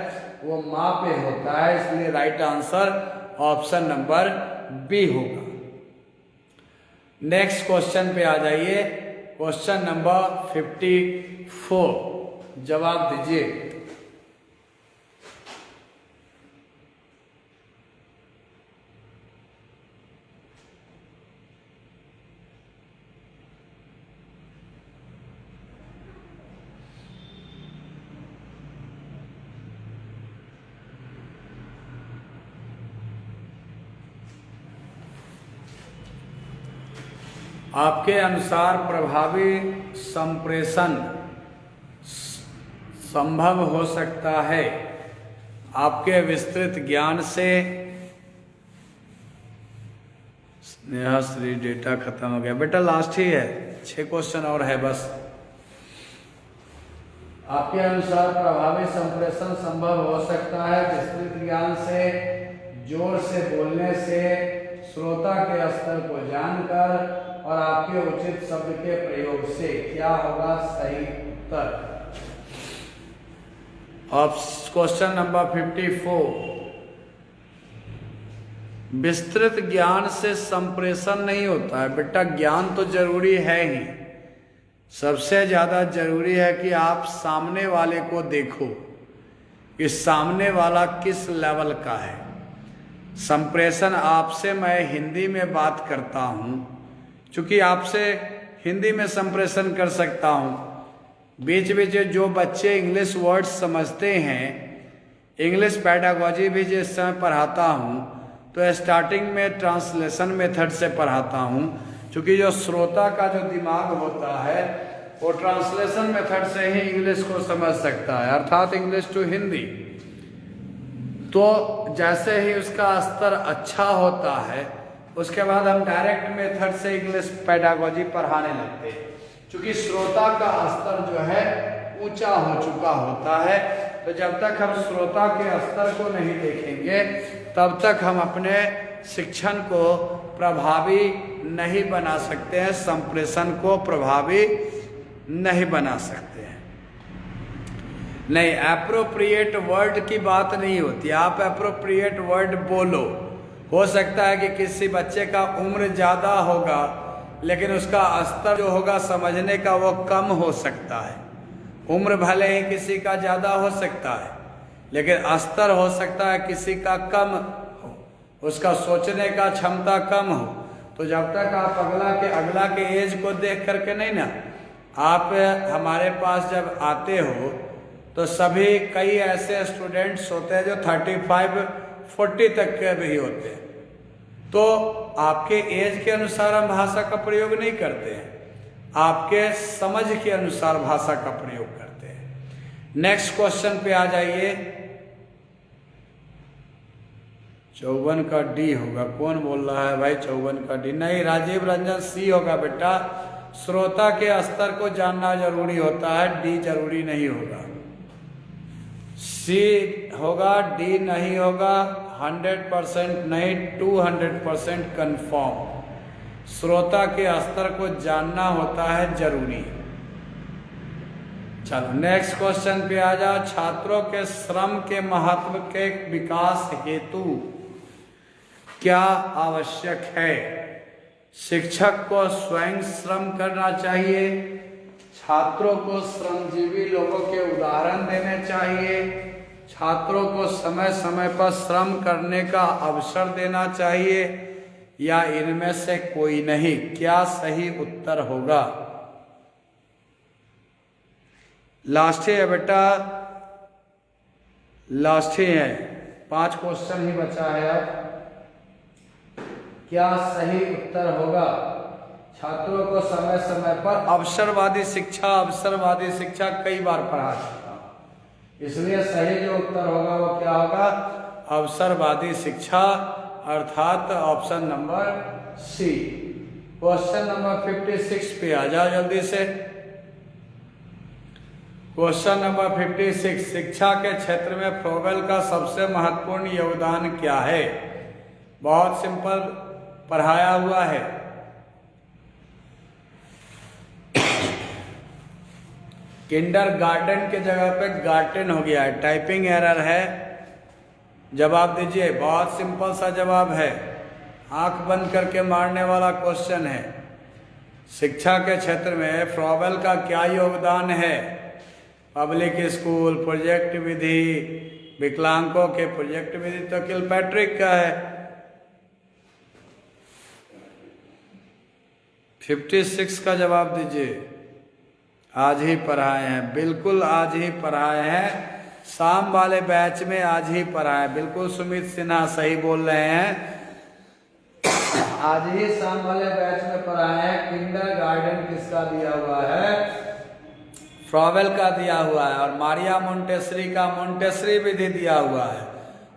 वो माँ पे होता है, इसलिए right answer option number B होगा। नेक्स्ट क्वेश्चन पे आ जाइए। क्वेश्चन नंबर 54, जवाब दीजिए। आपके अनुसार प्रभावी संप्रेषण संभव हो सकता है आपके विस्तृत ज्ञान से। स्नेहा श्री डेटा खत्म हो गया बेटा, लास्ट ही है, 6 क्वेश्चन और है बस। आपके अनुसार प्रभावी संप्रेषण संभव हो सकता है विस्तृत ज्ञान से, जोर से बोलने से, श्रोता के स्तर को जानकर और आपके उचित शब्द के प्रयोग से। क्या होगा सही उत्तर? क्वेश्चन नंबर 54, विस्तृत ज्ञान से संप्रेषण नहीं होता है बेटा। ज्ञान तो जरूरी है ही, सबसे ज्यादा जरूरी है कि आप सामने वाले को देखो कि सामने वाला किस लेवल का है। संप्रेषण आपसे मैं हिंदी में बात करता हूं, चूंकि आपसे हिंदी में संप्रेषण कर सकता हूं। बीच बीच जो बच्चे इंग्लिश वर्ड्स समझते हैं, इंग्लिश पैडागॉजी भी जिस समय पढ़ाता हूं तो स्टार्टिंग में ट्रांसलेशन मेथड से पढ़ाता हूं, क्योंकि जो श्रोता का जो दिमाग होता है वो ट्रांसलेशन मेथड से ही इंग्लिश को समझ सकता है, अर्थात इंग्लिश टू हिंदी। तो जैसे ही उसका स्तर अच्छा होता है उसके बाद हम डायरेक्ट मेथड से इंग्लिश पैडागॉजी पढ़ाने लगते हैं, क्योंकि श्रोता का स्तर जो है ऊंचा हो चुका होता है। तो जब तक हम श्रोता के स्तर को नहीं देखेंगे तब तक हम अपने शिक्षण को प्रभावी नहीं बना सकते हैं, संप्रेषण को प्रभावी नहीं बना सकते हैं। नहीं, एप्रोप्रिएट वर्ड की बात नहीं होती। आप एप्रोप्रिएट वर्ड बोलो। हो सकता है कि किसी बच्चे का उम्र ज़्यादा होगा लेकिन उसका स्तर जो होगा समझने का वो कम हो सकता है। उम्र भले ही किसी का ज़्यादा हो सकता है लेकिन स्तर हो सकता है किसी का कम हो, उसका सोचने का क्षमता कम हो। तो जब तक आप अगला के एज को देख करके नहीं ना, आप हमारे पास जब आते हो तो सभी कई ऐसे स्टूडेंट्स होते हैं जो 35-40 तक के भी होते हैं। तो आपके एज के अनुसार हम भाषा का प्रयोग नहीं करते हैं, आपके समझ के अनुसार भाषा का प्रयोग करते हैं। नेक्स्ट क्वेश्चन पे आ जाइए। 54 का डी होगा। कौन बोल रहा है भाई 54 का डी? नहीं, राजीव रंजन सी होगा बेटा। श्रोता के स्तर को जानना जरूरी होता है, डी जरूरी नहीं होगा। सी होगा, डी नहीं होगा। 100% नहीं, 200% कंफर्म। श्रोता के स्तर को जानना होता है जरूरी। चलो नेक्स्ट क्वेश्चन पे आ जाओ। छात्रों के श्रम के महत्व के विकास हेतु क्या आवश्यक है? शिक्षक को स्वयं श्रम करना चाहिए, छात्रों को श्रमजीवी लोगों के उदाहरण देने चाहिए, छात्रों को समय समय पर श्रम करने का अवसर देना चाहिए, या इनमें से कोई नहीं? क्या सही उत्तर होगा? लास्ट है बेटा, लास्ट है, 5 क्वेश्चन ही बचा है अब। क्या सही उत्तर होगा? छात्रों को समय समय पर अवसरवादी शिक्षा कई बार पढ़ा चुका, इसलिए सही जो उत्तर होगा वो क्या होगा? अवसरवादी शिक्षा, अर्थात option number C. Question number 56 पे आ जाओ जल्दी से। क्वेश्चन नंबर 56, शिक्षा के क्षेत्र में फ्रोबेल का सबसे महत्वपूर्ण योगदान क्या है? बहुत सिंपल पढ़ाया हुआ है। किंडरगार्टन के जगह पे गार्टन हो गया है, टाइपिंग एरर है। जवाब दीजिए, बहुत सिंपल सा जवाब है, आंख बंद करके मारने वाला क्वेश्चन है। शिक्षा के क्षेत्र में फ्रोबेल का क्या योगदान है? पब्लिक स्कूल, प्रोजेक्ट विधि, विकलांगों के प्रोजेक्ट विधि तो किलपैट्रिक का है। 56 का जवाब दीजिए। आज ही पढ़ाए हैं, बिल्कुल आज ही पढ़ाए हैं, शाम वाले बैच में आज ही पढ़ाए। बिल्कुल सुमित सिन्हा सही बोल रहे हैं, आज ही शाम वाले बैच में पढ़ाए हैं। किंडरगार्टन किसका दिया हुआ है? फ्रोबेल का दिया हुआ है। और मारिया मोंटेसरी का मोंटेसरी विधि दिया हुआ है,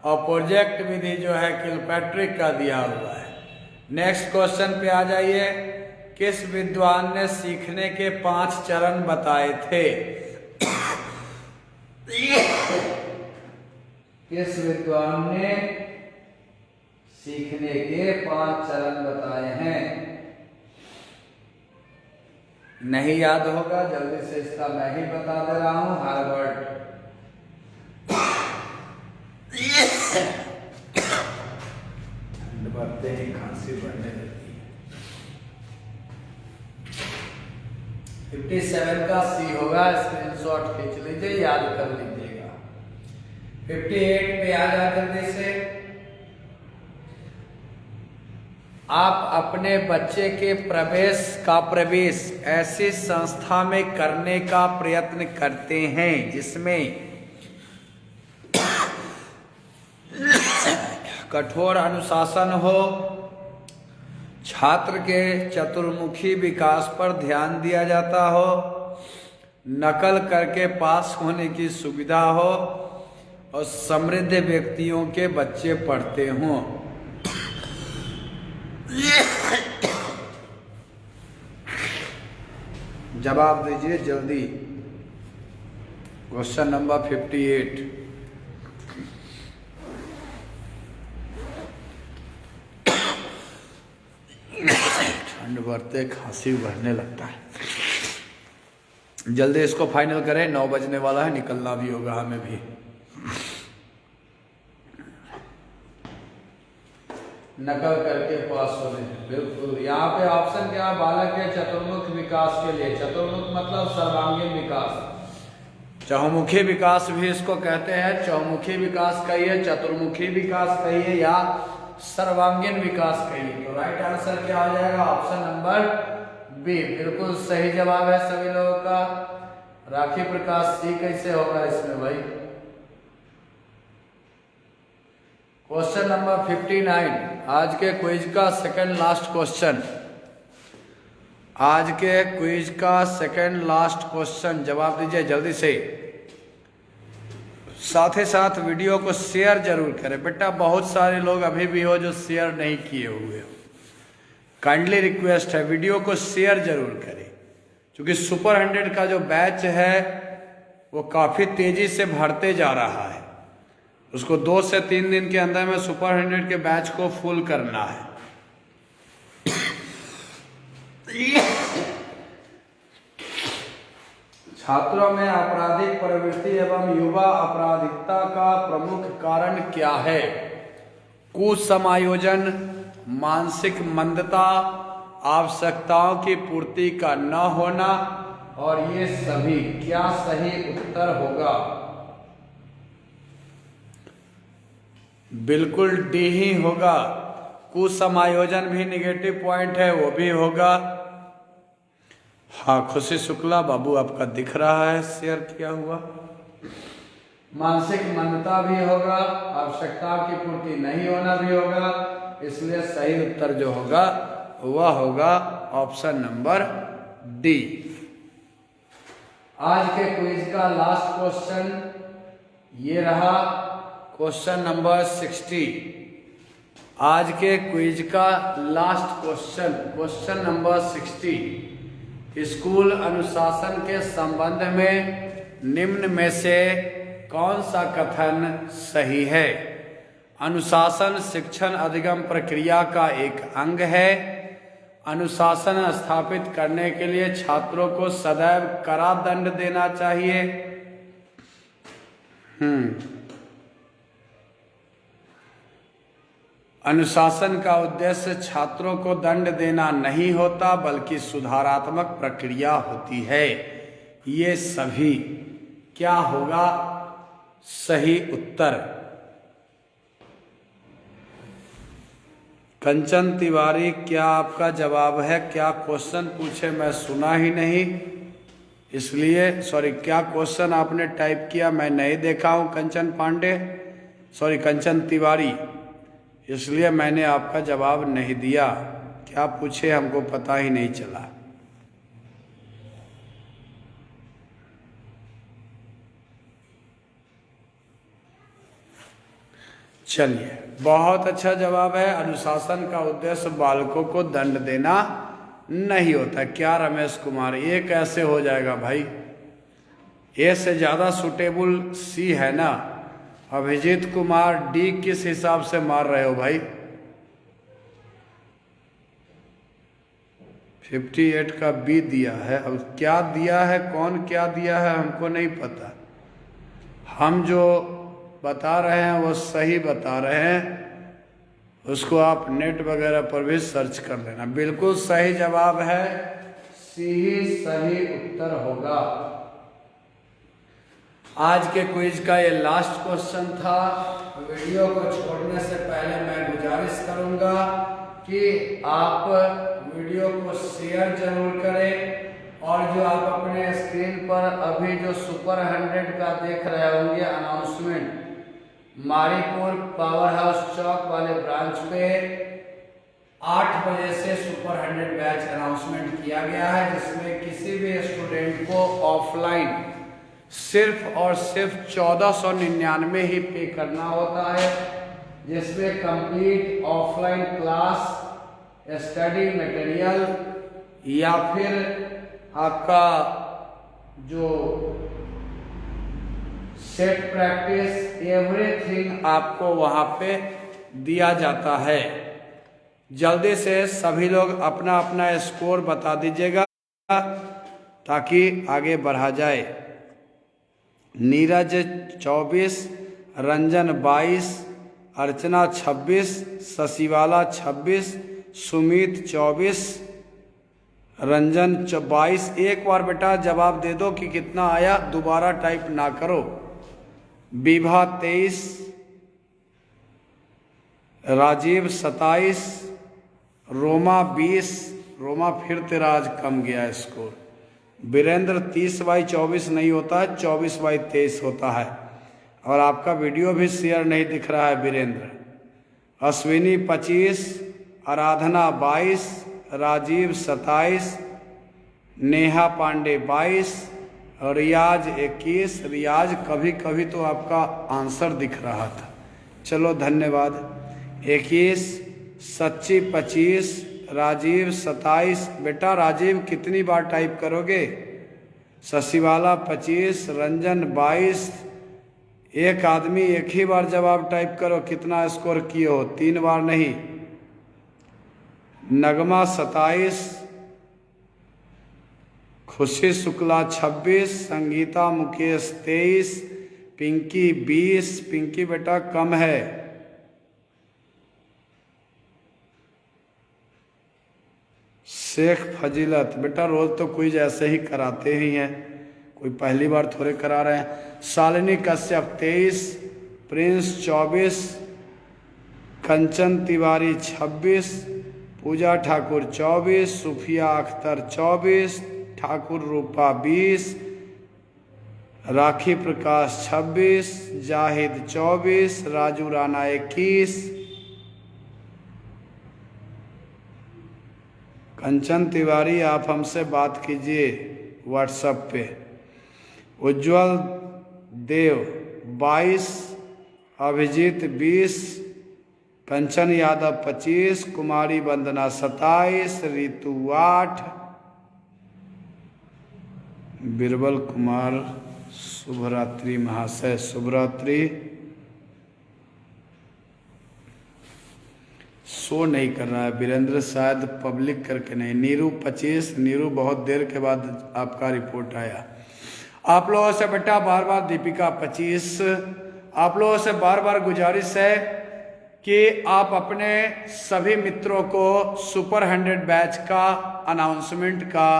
और प्रोजेक्ट विधि जो है किलपैट्रिक का दिया हुआ है। नेक्स्ट क्वेश्चन पे आ जाइए। किस विद्वान ने सीखने के 5 चरण बताए थे? किस विद्वान ने सीखने के 5 चरण बताए हैं? नहीं याद होगा, जल्दी से इसका मैं ही बता दे रहा हूं। हार्वर्ड। ठंड बढ़ते ही खांसी बढ़ने लगती है। 57 का सी होगा, स्क्रीनशॉट खींच लीजिए, याद कर लीजिएगा। 58 पे आ जा जल्दी से। आप अपने बच्चे के प्रवेश ऐसी संस्था में करने का प्रयत्न करते हैं जिसमें कठोर अनुशासन हो, छात्र के चतुर्मुखी विकास पर ध्यान दिया जाता हो, नकल करके पास होने की सुविधा हो, और समृद्ध व्यक्तियों के बच्चे पढ़ते हों। जवाब दीजिए जल्दी। Question number 58। ठंड बढ़ते खांसी बढ़ने लगता है। जल्दी इसको फाइनल करें, 9 बजने वाला है, निकलना भी होगा हमें भी। नकल करके पास होने, बिल्कुल। यहाँ पे ऑप्शन क्या है? बालक के चतुर्मुख विकास के लिए। चतुर्मुख मतलब सर्वांगीण विकास, चहुमुखी विकास भी इसको कहते हैं। चहुमुखी विकास कहिए, चतुर्मुखी विकास कहिए, या सर्वांगीण विकास कहिए। तो राइट आंसर क्या हो जाएगा? ऑप्शन नंबर बी बिल्कुल सही जवाब है सभी लोगों का। राखी प्रकाश सी कैसे होगा इसमें भाई? क्वेश्चन नंबर 59, आज के क्विज का सेकंड लास्ट क्वेश्चन। आज के क्विज का सेकंड लास्ट क्वेश्चन, जवाब दीजिए जल्दी से। साथ ही साथ वीडियो को शेयर जरूर करें बेटा, बहुत सारे लोग अभी भी हो जो शेयर नहीं किए हुए हो। काइंडली रिक्वेस्ट है, वीडियो को शेयर जरूर करें, क्योंकि सुपर 100 का जो बैच है वो काफ़ी तेज़ी से बढ़ते जा रहा है। उसको 2 से 3 दिन के अंदर में सुपर 100 के बैच को फुल करना है। छात्रों में आपराधिक प्रवृत्ति एवं युवा अपराधिकता का प्रमुख कारण क्या है? कुसमायोजन, मानसिक मंदता, आवश्यकताओं की पूर्ति का न होना, और ये सभी। क्या सही उत्तर होगा? बिल्कुल डी ही होगा। कुसमायोजन भी निगेटिव पॉइंट है, वो भी होगा। हाँ, खुशी शुक्ला बाबू आपका दिख रहा है, शेयर किया हुआ। मानसिक मंदता भी होगा, आवश्यकता की पूर्ति नहीं होना भी होगा, इसलिए सही उत्तर जो होगा वह होगा ऑप्शन नंबर डी। आज के क्विज का लास्ट क्वेश्चन ये रहा, क्वेश्चन नंबर 60। आज के क्विज का last question, question number 60। School अनुशासन के संबंध में निम्न में से कौन सा कथन सही है? अनुशासन शिक्षण अधिगम प्रक्रिया का एक अंग है। अनुशासन स्थापित करने के लिए छात्रों को सदैव कड़ा दंड देना चाहिए। अनुशासन का उद्देश्य छात्रों को दंड देना नहीं होता, बल्कि सुधारात्मक प्रक्रिया होती है। ये सभी क्या होगा सही उत्तर? कंचन तिवारी, क्या आपका जवाब है? क्या क्वेश्चन पूछे मैं सुना ही नहीं, इसलिए सॉरी, क्या क्वेश्चन आपने टाइप किया मैं नहीं देखा हूं। कंचन पांडे, सॉरी कंचन तिवारी, इसलिए मैंने आपका जवाब नहीं दिया। क्या पूछे हमको पता ही नहीं चला। चलिए, बहुत अच्छा जवाब है। अनुशासन का उद्देश्य बालकों को दंड देना नहीं होता। क्या रमेश कुमार, ये कैसे हो जाएगा भाई? ए से ज़्यादा सुटेबल सी है ना। अभिजीत कुमार, डी किस हिसाब से मार रहे हो भाई? 58 का बी दिया है। अब क्या दिया है, कौन क्या दिया है हमको नहीं पता। हम जो बता रहे हैं वो सही बता रहे हैं, उसको आप नेट वगैरह पर भी सर्च कर लेना। बिल्कुल सही जवाब है, सी ही सही उत्तर होगा। आज के क्विज का ये लास्ट क्वेश्चन था। वीडियो को छोड़ने से पहले मैं गुजारिश करूंगा कि आप वीडियो को शेयर जरूर करें, और जो आप अपने स्क्रीन पर अभी जो सुपर 100 का देख रहे होंगे अनाउंसमेंट, मारीपुर पावर हाउस चौक वाले ब्रांच पे 8 बजे से सुपर 100 बैच अनाउंसमेंट किया गया है, जिसमें किसी भी स्टूडेंट को ऑफलाइन सिर्फ और सिर्फ 1499 ही पे करना होता है, जिसमें complete offline class, study material या फिर आपका जो सेट प्रैक्टिस, एवरीथिंग आपको वहाँ पे दिया जाता है। जल्दी से सभी लोग अपना अपना स्कोर बता दीजिएगा ताकि आगे बढ़ा जाए। नीरज 24, रंजन 22, अर्चना 26, शशिवाला 26, सुमित 24, रंजन 22। एक बार बेटा जवाब दे दो कि कितना आया, दोबारा टाइप ना करो। विभा 23, राजीव 27, रोमा 20, रोमा फिर तेरा आज कम गया स्कोर। वीरेंद्र 30/24 नहीं होता है, 24/23 होता है। और आपका वीडियो भी शेयर नहीं दिख रहा है वीरेंद्र। अश्विनी 25, आराधना 22, राजीव 27, नेहा पांडे 22, रियाज 21। रियाज कभी कभी तो आपका आंसर दिख रहा था, चलो धन्यवाद। 21, सच्ची 25, राजीव 27। बेटा राजीव कितनी बार टाइप करोगे? शशिवाला 25, रंजन 22। एक आदमी एक ही बार जवाब टाइप करो, कितना स्कोर किए हो, 3 बार नहीं। नगमा 27, खुशी शुक्ला 26, संगीता मुकेश 23, पिंकी 20। पिंकी बेटा कम है। शेख फजीलत, बेटा रोज तो क्विज ऐसे ही कराते ही हैं, कोई पहली बार थोड़े करा रहे हैं। शालिनी कश्यप 23, प्रिंस 24, कंचन तिवारी 26, पूजा ठाकुर 24, सुफिया अख्तर 24, ठाकुर रूपा 20, राखी प्रकाश 26, जाहिद 24, राजू राणा 21, कंचन तिवारी आप हमसे बात कीजिए व्हाट्सएप पे। उज्जवल देव 22, अभिजीत 20, कंचन यादव 25, कुमारी वंदना 27, रितु 8, बिरबल कुमार शुभरात्रि महाशय शुभरात्रि। शो नहीं कर रहा है वीरेंद्र, शायद पब्लिक करके नहीं। नीरू 25, नीरू बहुत देर के बाद आपका रिपोर्ट आया। आप लोगों से बेटा बार बार, दीपिका 25, आप लोगों से बार बार गुजारिश है कि आप अपने सभी मित्रों को सुपर 100 बैच का अनाउंसमेंट का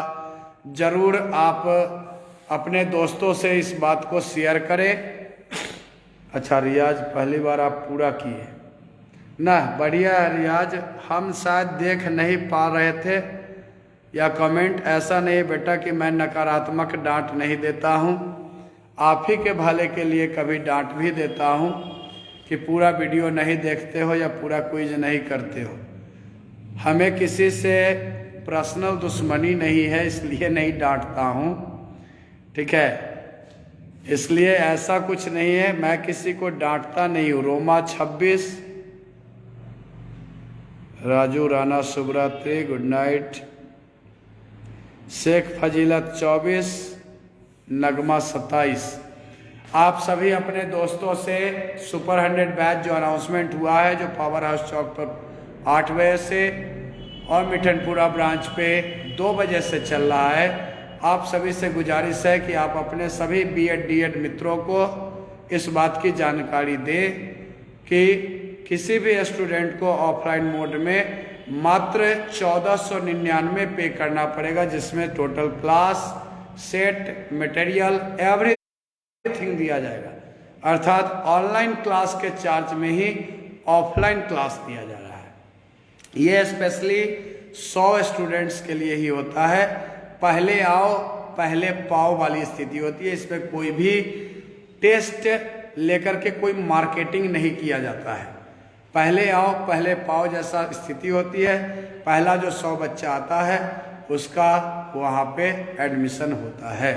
जरूर आप अपने दोस्तों से इस बात को शेयर करें। अच्छा रियाज पहली बार आप पूरा किए ना, बढ़िया है रियाज। हम शायद देख नहीं पा रहे थे या कमेंट, ऐसा नहीं बेटा कि मैं नकारात्मक डांट नहीं देता हूं, आप ही के भले के लिए कभी डांट भी देता हूं कि पूरा वीडियो नहीं देखते हो या पूरा क्विज नहीं करते हो। हमें किसी से पर्सनल दुश्मनी नहीं है, इसलिए नहीं डांटता हूं, ठीक है। इसलिए ऐसा कुछ नहीं है, मैं किसी को डांटता नहीं हूं। रोमा 26, राजू राणा शुभरात्रि गुड नाइट, शेख फजीलत 24, नगमा 27। आप सभी अपने दोस्तों से सुपर 100 बैच जो अनाउंसमेंट हुआ है, जो पावर हाउस चौक पर 8 बजे से और मिठनपुरा ब्रांच पे 2 बजे से चल रहा है, आप सभी से गुजारिश है कि आप अपने सभी बीएड डीएड मित्रों को इस बात की जानकारी दें कि किसी भी स्टूडेंट को ऑफलाइन मोड में मात्र 1499 पे करना पड़ेगा, जिसमें total class, set, material, everything दिया जाएगा। अर्थात ऑनलाइन क्लास के चार्ज में ही ऑफलाइन क्लास दिया जा रहा है। ये स्पेशली 100 स्टूडेंट्स के लिए ही होता है। पहले आओ पहले पाओ वाली स्थिति होती है। इसमें कोई भी टेस्ट लेकर के कोई मार्केटिंग नहीं किया जाता है। पहले आओ पहले पाओ जैसा स्थिति होती है। पहला जो 100 बच्चा आता है उसका वहाँ पे एडमिशन होता है।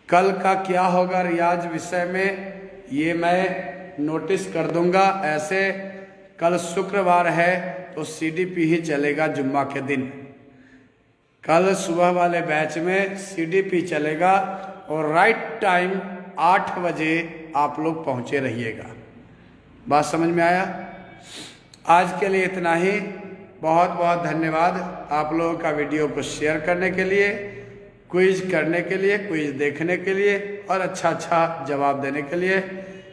कल का क्या होगा रियाज विषय में, ये मैं नोटिस कर दूंगा। ऐसे कल शुक्रवार है तो सीडीपी ही चलेगा जुम्मा के दिन। कल सुबह वाले बैच में सीडीपी चलेगा और राइट टाइम 8 बजे आप लोग पहुँचे रहिएगा। बात समझ में आया? आज के लिए इतना ही। बहुत बहुत धन्यवाद आप लोगों का वीडियो को शेयर करने के लिए, क्विज करने के लिए, क्विज देखने के लिए और अच्छा जवाब देने के लिए।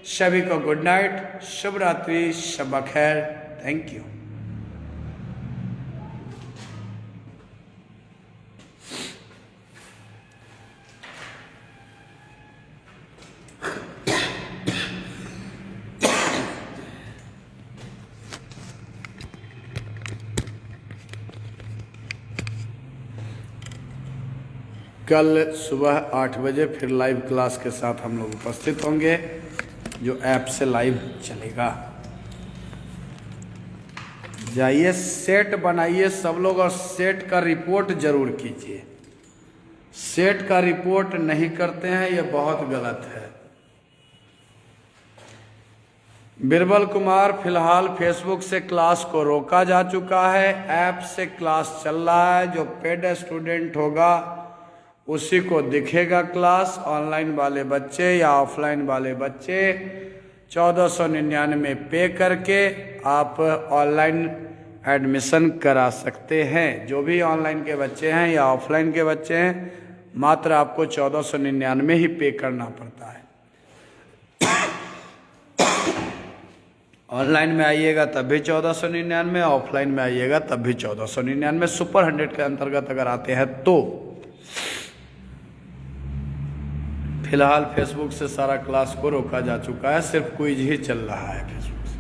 सभी को गुड नाइट, शुभ रात्रि, शब खैर। Thank you. कल सुबह 8 बजे फिर लाइव क्लास के साथ हम लोग उपस्थित होंगे, जो ऐप से लाइव चलेगा। जाइए सेट बनाइए सब लोग और सेट का रिपोर्ट जरूर कीजिए। सेट का रिपोर्ट नहीं करते हैं, ये बहुत गलत है। बिरबल कुमार, फिलहाल फेसबुक से क्लास को रोका जा चुका है, ऐप से क्लास चल रहा है। जो पेड स्टूडेंट होगा उसी को दिखेगा क्लास। ऑनलाइन वाले बच्चे या ऑफलाइन वाले बच्चे 1499 पे करके आप ऑनलाइन एडमिशन करा सकते हैं। जो भी ऑनलाइन के बच्चे हैं या ऑफलाइन के बच्चे हैं, मात्र आपको 1499 ही पे करना पड़ता है। ऑनलाइन में आइएगा तब भी 1499, ऑफलाइन में आइएगा तब भी 1499। सुपर 100 के अंतर्गत अगर आते हैं तो। फिलहाल फेसबुक से सारा क्लास को रोका जा चुका है, सिर्फ क्विज ही चल रहा है फेसबुक से।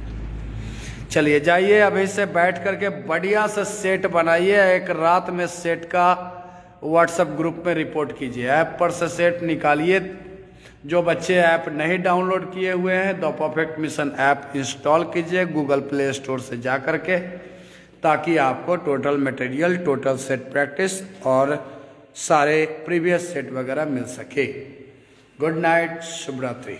चलिए जाइए अभी से बैठ करके बढ़िया से सेट बनाइए, एक रात में सेट का व्हाट्सएप ग्रुप में रिपोर्ट कीजिए। ऐप पर से सेट निकालिए। जो बच्चे ऐप नहीं डाउनलोड किए हुए हैं the perfect mission app install कीजिए गूगल प्ले स्टोर से जा करके, ताकि आपको total material, total set practice और सारे प्रीवियस सेट वगैरह मिल सके। गुड नाइट, शुभ रात्रि।